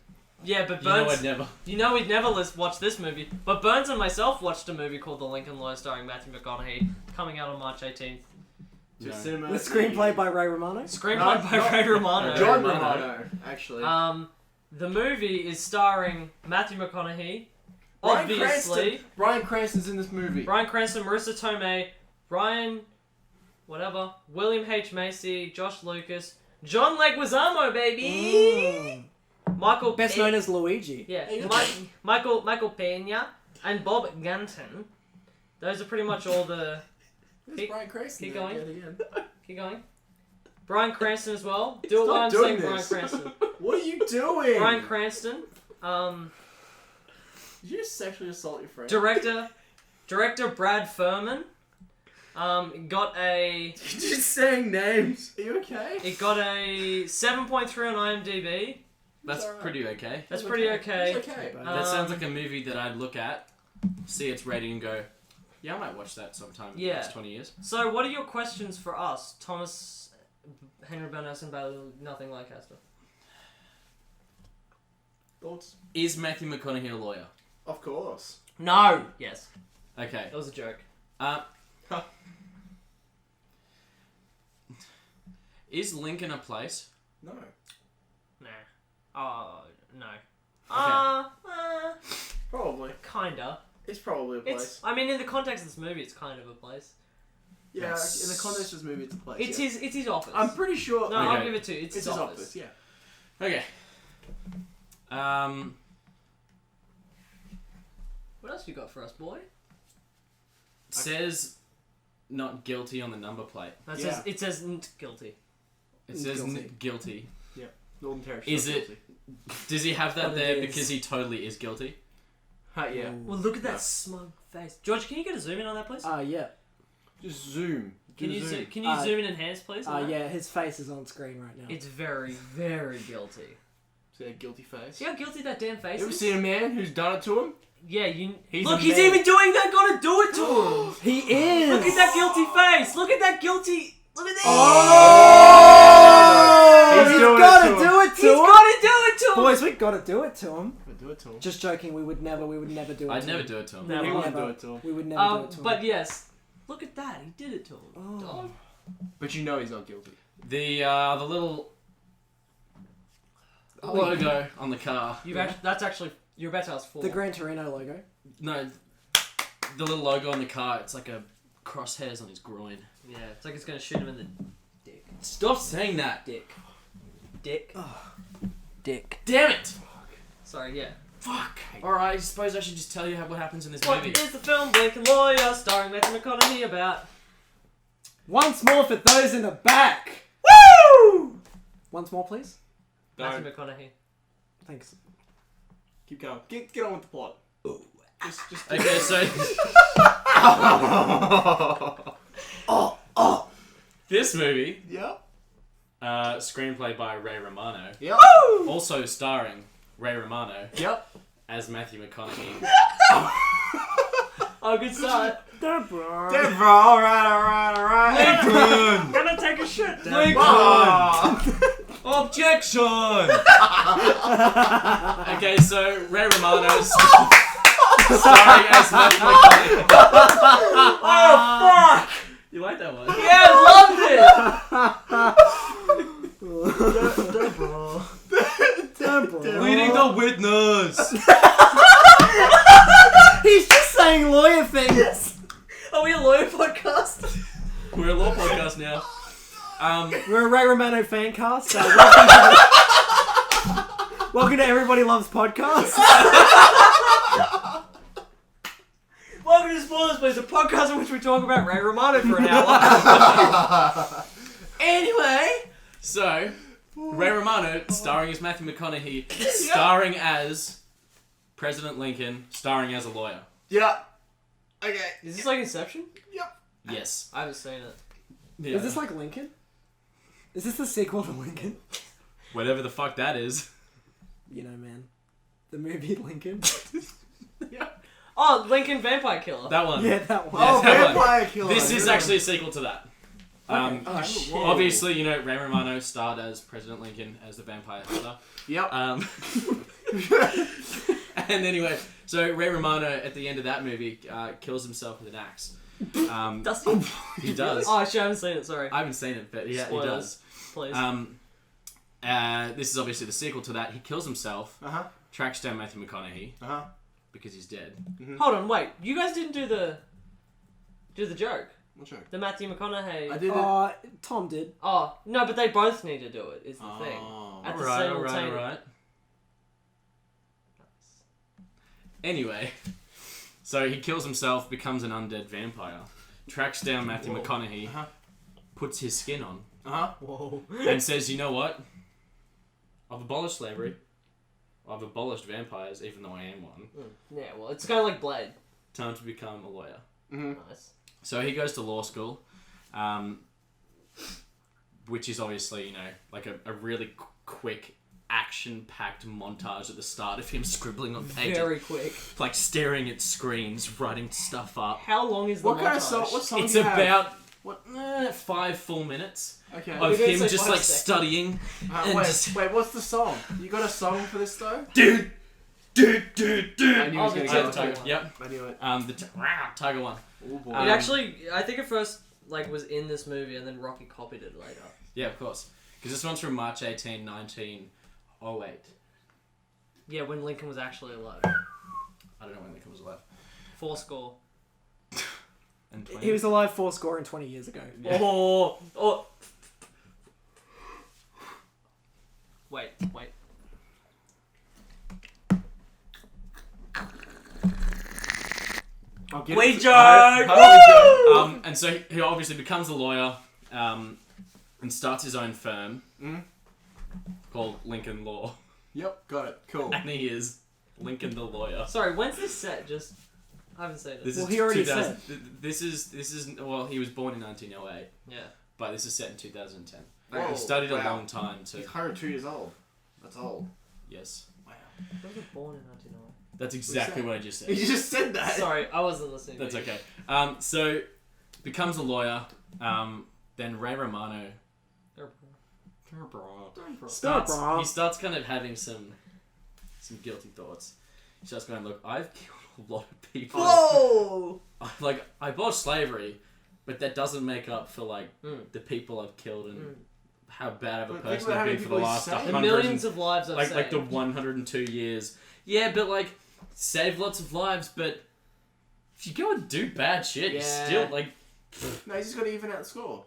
S2: Yeah, but
S3: You know
S2: Burns...
S3: I'd never.
S2: You know we'd never watch this movie, but Burns and myself watched a movie called The Lincoln Lawyer starring Matthew McConaughey, coming out on March 18th.
S3: No.
S4: Cinema.
S5: With screenplay by Ray Romano.
S2: Screenplay by Ray Romano.
S4: John
S3: Romano.
S4: Romano, actually.
S2: The movie is starring Matthew McConaughey,
S4: Bryan
S2: obviously.
S4: Cranston. Bryan Cranston's in this movie.
S2: Bryan Cranston, Marissa Tomei, Brian... Whatever. William H. Macy, Josh Lucas, John Leguizamo, baby! Michael...
S5: Best known as Luigi.
S2: Yeah, Michael Pena and Bob Ganton. Those are pretty much all the...
S4: Where's Bryan Cranston?
S2: keep going.
S4: Yet again?
S2: Keep going. Bryan Cranston as well. Do it
S4: Stop
S2: while I'm
S4: doing
S2: saying
S4: this.
S2: Bryan Cranston.
S4: What are you doing?
S2: Bryan Cranston.
S4: Did you just sexually assault your friend?
S2: Director Brad Furman. Got a...
S4: You're just saying names. Are you okay?
S2: It got a 7.3 on IMDb.
S3: That's
S4: alright.
S3: pretty okay.
S2: That's pretty okay.
S4: It's okay.
S3: That sounds like a movie that I'd look at, see its rating, and go, yeah, I might watch that sometime in the
S2: Yeah.
S3: next 20 years.
S2: So, what are your questions for us, Thomas, Henry Burness, and Bailey? Nothing like Astor.
S4: Thoughts?
S3: Is Matthew McConaughey a lawyer?
S4: Of course.
S2: No. Yes.
S3: Okay.
S2: That was a joke.
S3: Is Lincoln a place?
S4: No.
S2: Nah. Oh no.
S4: Probably.
S2: Kinda.
S4: It's probably a place.
S2: It's. I mean, in the context of this movie, it's kind of a place.
S4: Yeah,
S3: Yes.
S4: in the context of this movie, it's a place.
S2: It's
S4: yeah.
S2: his. It's his office.
S4: I'm pretty sure.
S2: No,
S3: Okay.
S2: I'll give it to you. It's
S4: It's
S2: his office.
S4: yeah.
S3: Okay.
S2: What else you got for us, boy?
S3: Says not guilty on the number plate.
S2: That
S4: Yeah.
S2: says it says guilty.
S3: It says
S5: Guilty.
S3: guilty.
S4: Northern Territory.
S3: Is it- Does he have that
S5: But it
S3: there
S5: is.
S3: because he totally is guilty?
S4: Yeah.
S2: Well, look at that
S4: No.
S2: smug face. George, can you get a zoom in on that, please?
S5: Yeah.
S4: Just zoom.
S2: Can you
S4: zoom?
S2: can you zoom in enhance, please? on that?
S5: Yeah, his face is on screen right now.
S2: It's very, very guilty.
S4: See that guilty face?
S2: See how guilty that damn face
S4: You ever
S2: is?
S4: seen a man who's done it to him?
S2: Yeah, you.
S4: He's
S2: Look,
S4: a
S2: he's
S4: man.
S2: even doing that. Gotta do it to him.
S5: He is!
S2: Look at that guilty face. Look at that guilty. Look at that.
S4: He's doing it
S5: gotta
S4: to him.
S5: do it
S2: He's
S5: to him!
S2: gotta do it to him.
S5: Boys, we gotta do it to him.
S4: Do it to him.
S5: Just joking, we would never do it
S3: I'd
S5: to
S3: never
S5: him.
S3: do it to him.
S2: No.
S4: He
S2: Never.
S4: wouldn't do it to him.
S5: We would never do it to him.
S2: But yes, look at that. He did it to him.
S5: Oh.
S2: Dog.
S4: But you know he's not guilty.
S3: The little logo on the car.
S2: That's actually you're about to ask for.
S5: The Gran Torino logo.
S3: No, the little logo on the car. It's like a crosshairs on his groin.
S2: Yeah, it's like it's gonna shoot him in the dick.
S3: Stop saying that.
S2: Dick. Dick.
S5: Dick.
S3: Damn it!
S2: Sorry. Yeah.
S3: Fuck. All right. I suppose I should just tell you what happens in this
S2: What
S3: movie.
S2: is the film Lincoln Lawyer starring Matthew McConaughey about?
S5: Once more for those in the back!
S2: Woo!
S5: Once more, please.
S2: Matthew McConaughey.
S5: Thanks.
S4: Keep going. Get on with the plot. Just
S3: Okay, so this movie,
S4: Yep.
S3: screenplay by Ray Romano,
S4: Yep.
S3: also starring Ray Romano
S4: Yep.
S3: as Matthew McConaughey.
S2: Oh, good start.
S5: Deborah.
S4: Deborah, alright.
S2: I'm gonna take a shit.
S3: Objection! Okay, so Ray Romano. starring as Matthew McConaughey.
S2: Oh fuck!
S3: You like that one?
S2: Yeah, I loved it.
S3: Leading the witness.
S5: He's just saying lawyer things.
S2: Are we a lawyer podcast?
S3: We're a law podcast now.
S5: We're a Ray Romano Fancast. Welcome to Everybody Loves Podcasts.
S2: Welcome to Spoilers Please, a podcast in which we talk about Ray Romano for an hour.
S3: Anyway, so Ray Romano starring as Matthew McConaughey, starring as President Lincoln, starring as a lawyer.
S4: Yeah. Okay.
S2: Is this like Inception?
S3: Yes.
S2: I haven't seen it.
S3: Yeah.
S5: Is this like Lincoln? Is this the sequel to Lincoln?
S3: Whatever the fuck that is.
S5: You know, man. The movie Lincoln.
S2: Oh, Lincoln Vampire Killer.
S3: That one.
S5: Yeah, that one.
S4: Oh,
S3: that one.
S4: Vampire Killer.
S3: This is actually a sequel to that.
S5: Oh, shit.
S3: Obviously, you know, Ray Romano starred as President Lincoln as the vampire hunter.
S4: Yep.
S3: And anyway, so Ray Romano at the end of that movie kills himself with an axe.
S2: Does he?
S3: He does.
S2: Oh, actually, I haven't seen it, sorry.
S3: I haven't seen it, but yeah, he
S2: Spoilers,
S3: does.
S2: Please.
S3: This is obviously the sequel to that. He kills himself, tracks down Matthew McConaughey because he's dead.
S2: Hold on, wait. You guys didn't do the joke.
S4: What joke?
S2: The Matthew McConaughey.
S4: I did it.
S5: Tom did.
S2: Oh, no, but they both need to do it, is the thing.
S3: Oh,
S2: At the
S3: alright,
S2: simultaneous-
S3: alright. Anyway, so he kills himself, becomes an undead vampire, tracks down Matthew McConaughey, puts his skin on,
S2: Whoa.
S3: and says, you know what? I've abolished slavery. I've abolished vampires, even though I am one.
S2: Yeah, well, it's kind of like Blade.
S3: Time to become a lawyer.
S2: Nice.
S3: So he goes to law school, which is obviously, you know, like a really quick, action-packed montage at the start of him scribbling on pages.
S2: Very quick.
S3: Like staring at screens, writing stuff up.
S2: How long is the
S4: What kind of
S2: montage?
S4: song? What song
S3: It's
S4: do you have?
S3: about 5 full minutes
S4: Okay.
S3: of
S2: We're gonna
S3: him
S2: say
S3: just
S2: 5
S3: like
S2: seconds.
S3: studying. and just-
S4: Wait, what's the song? You got a song for this though?
S3: Dude.
S4: I knew he
S2: Oh,
S4: was
S2: the
S4: gonna
S2: Tiger
S4: go.
S2: Tiger.
S4: Tiger.
S3: Yep.
S4: I knew it.
S3: Tiger one.
S4: Oh boy.
S2: It actually, I think it first was in this movie, and then Rocky copied it later.
S3: Yeah, of course. Because this one's from March 18, 1908.
S2: Yeah, when Lincoln was actually alive.
S3: I don't know when Lincoln was alive.
S2: 4 score.
S3: And 20.
S5: He was alive 4 and 20 years ago.
S3: Yeah.
S2: Oh. Wait.
S4: I'll get
S2: We
S4: it.
S2: joke!
S3: And so he obviously becomes a lawyer and starts his own firm called Lincoln Law.
S4: Yep, got it. Cool.
S3: And he is Lincoln the lawyer.
S2: Sorry, when's this set? Just, I haven't seen it.
S3: This
S5: Well,
S3: is
S5: he already
S3: 2000 This is well, he was born in 1908,
S2: Yeah.
S3: but this is set in 2010.
S4: Whoa,
S3: He studied a
S4: wow.
S3: long time to.
S4: He's 102 years old. That's old.
S3: Yes,
S4: Wow.
S2: I was born in 1909.
S3: that's exactly
S4: that?
S3: what I just said.
S4: You just said that.
S2: Sorry, I wasn't listening.
S3: That's
S2: to you.
S3: okay. So becomes a lawyer. Then Ray Romano he starts kind of having some guilty thoughts. He starts going, look, I've killed a lot of people.
S2: Whoa!
S3: Like, I abolished slavery, but that doesn't make up for, like, the people I've killed and how bad of a
S4: But think
S3: person
S4: about how
S3: I've
S4: many
S3: been for the
S4: people
S3: last
S4: he saved.
S2: The
S3: 100
S2: millions of lives I've saved.
S3: like the 102 years. Yeah, but, like, saved lots of lives, but if you go and do bad shit, you're
S2: Yeah.
S3: still, like,
S4: No, he's just got to even out the score.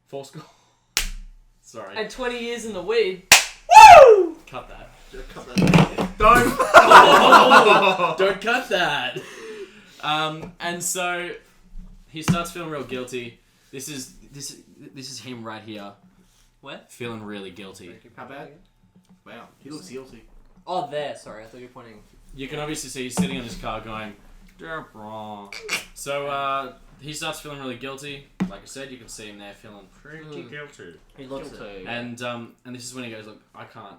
S3: 4 score. Sorry.
S2: And 20 years in the weed.
S3: Cut that.
S4: Just cut that. Don't.
S3: Don't cut that. And so he starts feeling real guilty. This is him right here.
S2: Where?
S3: Feeling really guilty.
S4: How bad? Wow, he looks guilty.
S2: Oh, there. Sorry, I thought you were pointing.
S3: You can obviously see he's sitting in his car going, "They're wrong." So he starts feeling really guilty. Like I said, you can see him there feeling pretty guilty.
S2: He looks it.
S3: And this is when he goes, "Look, I can't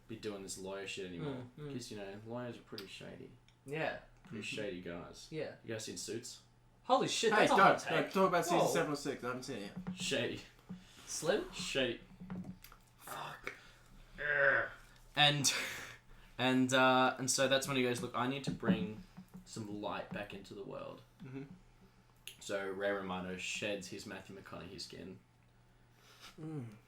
S3: be doing this lawyer shit anymore because you know lawyers are pretty shady,
S2: Yeah.
S3: pretty shady guys.
S2: Yeah.
S3: You guys seen Suits?
S2: Holy shit,
S4: Hey,
S2: that's a hot
S4: don't
S2: take.
S4: talk about season
S2: Whoa.
S4: 7 or 6. I haven't seen it yet.
S3: Shady,
S2: Slim?
S3: shady. Fuck. And And so that's when he goes, look, I need to bring some light back into the world.
S4: Mm-hmm.
S3: So Ray Romano sheds his Matthew McConaughey skin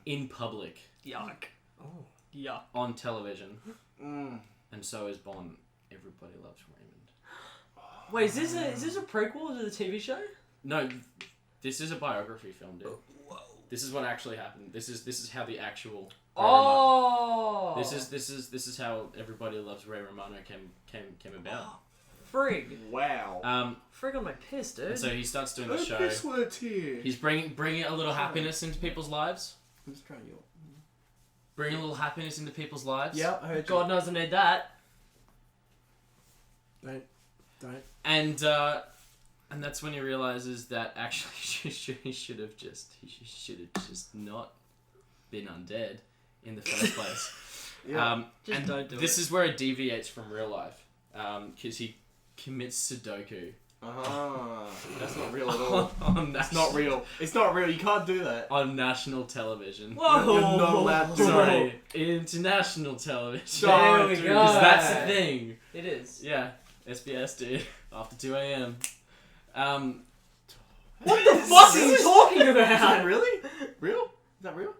S3: in public
S2: Yuck.
S5: Oh.
S2: Yuck.
S3: on television,
S4: Mm.
S3: and so is Bond. Everybody loves Raymond.
S2: Wait, is this a prequel to the TV show?
S3: No, this is a biography film, dude. This is what actually happened. This is how the actual.
S2: Oh.
S3: This is how Everybody Loves Ray Romano came about.
S2: Frig.
S4: Wow.
S2: Frig on my piss, dude.
S3: And so he starts doing the
S4: No
S3: show.
S4: piss words here.
S3: He's bringing a little happiness into people's lives.
S4: I'm just trying to yell.
S3: Bringing a little happiness into people's lives.
S4: Yeah, I heard you.
S2: God knows I need that.
S5: Don't.
S3: And that's when he realizes that actually he should have just not been undead in the first place.
S4: Yeah.
S2: Just
S3: and
S2: don't do
S3: this
S2: it.
S3: is where it deviates from real life, because he commits Sudoku.
S4: That's not real at all.
S3: on
S4: That's not real. It's not real. You can't do that.
S3: on national television.
S2: Whoa.
S4: You're not allowed to.
S3: Sorry, international television.
S2: There we go.
S3: Because that's the thing.
S2: It is.
S3: Yeah, SBS, dude. After 2 a.m.
S2: What the fuck are you talking
S4: Is that
S2: about?
S4: really? Real? Is that real?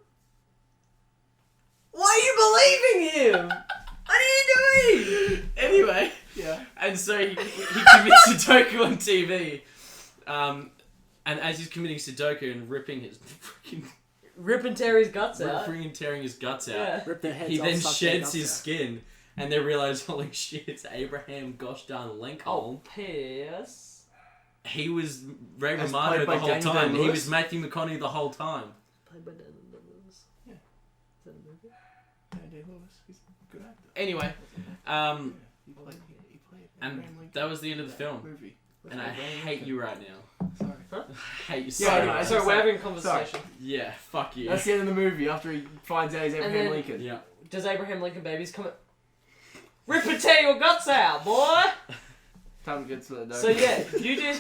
S2: Why are you believing him? What are you doing?
S3: Anyway,
S4: Yeah.
S3: and so he commits Sudoku on TV. And as he's committing Sudoku and ripping his freaking
S2: Ripping Terry's guts out.
S3: ripping and tearing his guts out,
S2: Yeah.
S5: Rip their heads
S3: he
S5: off.
S3: then
S5: suck their
S3: sheds
S5: guts
S3: his
S5: out.
S3: skin, and they realize, holy shit, it's Abraham gosh darn Lincoln.
S2: Oh, piss.
S3: He was Ray
S4: As
S3: Romano
S4: played by
S3: the whole
S4: Daniel
S3: time. He
S4: Day-Lewis?
S3: was Matthew McConaughey the whole time.
S2: Played by Daniel Day-Lewis.
S4: Yeah.
S2: Is that a movie?
S4: Andy Lewis. He's a good actor.
S3: Anyway,
S4: He played
S3: and
S4: Abraham Lincoln.
S3: that was the end of the film.
S4: Movie.
S3: And I hate you right now.
S4: Sorry.
S3: I hate you so
S4: Yeah,
S3: much.
S4: anyway,
S2: So we're having a conversation.
S3: Yeah, fuck you.
S4: That's the end of the movie after he finds out he's Abraham
S2: then-
S4: Lincoln.
S3: Yeah.
S2: Does Abraham Lincoln babies come at... Rip and tear your guts out, boy!
S4: Time to get to the
S2: So yeah, you did...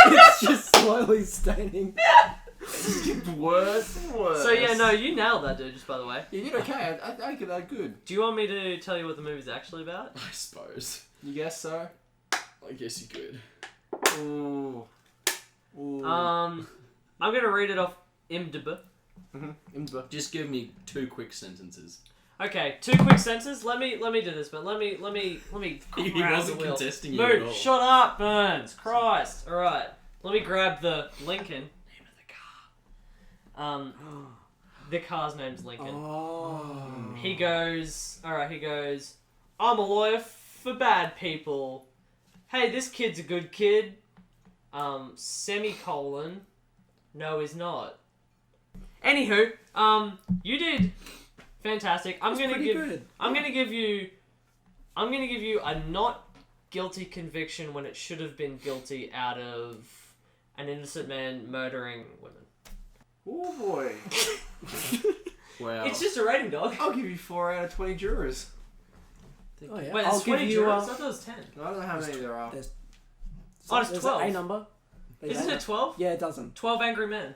S5: It's just slowly staining.
S4: It gets worse and worse.
S2: So yeah, no, you nailed that, dude, just by the way.
S4: You did okay. I get that good.
S2: Do you want me to tell you what the movie's actually about?
S3: I suppose.
S4: You guess so?
S3: I guess you could.
S4: Ooh. Ooh.
S2: I'm gonna read it off IMDb.
S4: Imba.
S3: Just give me 2 quick sentences.
S2: Okay, 2 quick sentences. Let me do this, but let me
S3: He
S2: grab
S3: wasn't
S2: the wheel.
S3: contesting you at all.
S2: Move, shut up, Burns. Christ. Alright. Let me grab the Lincoln. Name of the car. The car's name's Lincoln.
S5: Oh.
S2: He goes, I'm a lawyer for bad people. Hey, this kid's a good kid. Semicolon. No, he's not. Anywho, you did fantastic. I'm gonna give you a not guilty conviction when it should have been guilty out of an innocent man murdering women.
S4: Oh boy.
S3: Wow.
S2: It's just a rating, dog.
S4: I'll give you 4 out of 20 jurors.
S5: Oh, yeah.
S2: Wait,
S5: I'll
S2: there's
S5: give
S2: 20
S5: you,
S2: jurors? I thought it was 10.
S4: I don't know how many there are.
S5: There's
S2: Oh, it's
S5: there's
S2: 12.
S5: a number.
S2: Isn't it 12?
S5: Yeah, it doesn't.
S2: 12 Angry Men.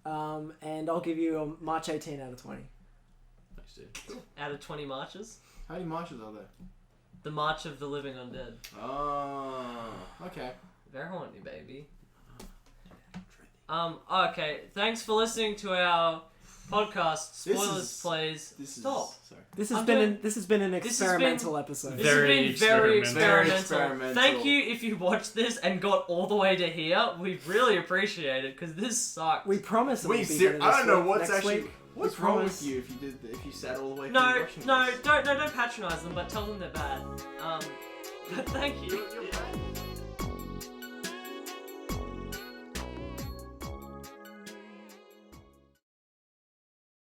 S5: And I'll give you a March 18 out of 20.
S3: Thanks, dude.
S2: Out of 20 marches.
S4: How many marches are there?
S2: The March of the Living Undead.
S4: Oh, okay.
S2: Very horny, baby. Okay, thanks for listening to our podcast.
S4: This
S2: Spoilers,
S4: is-
S2: please.
S4: This is
S2: Stop.
S4: Sorry.
S5: This has
S2: I'm
S5: been
S2: doing-
S5: this has been an
S2: This has
S5: experimental episode.
S2: This
S3: Very
S2: has been very
S3: experimental.
S2: experimental.
S4: Very experimental.
S2: Thank you if you watched this and got all the way to here. We really appreciate it because this sucked.
S5: We promise it will
S4: Wait,
S5: be better
S4: I don't
S5: this
S4: know
S5: week,
S4: what's
S5: next
S4: actually.
S5: week.
S4: What's
S5: We
S4: wrong
S5: promise.
S4: with you if you sat all the way through
S2: No,
S4: watching
S2: no,
S4: this?
S2: don't patronize them, but tell them they're bad. But thank you.
S4: You're bad.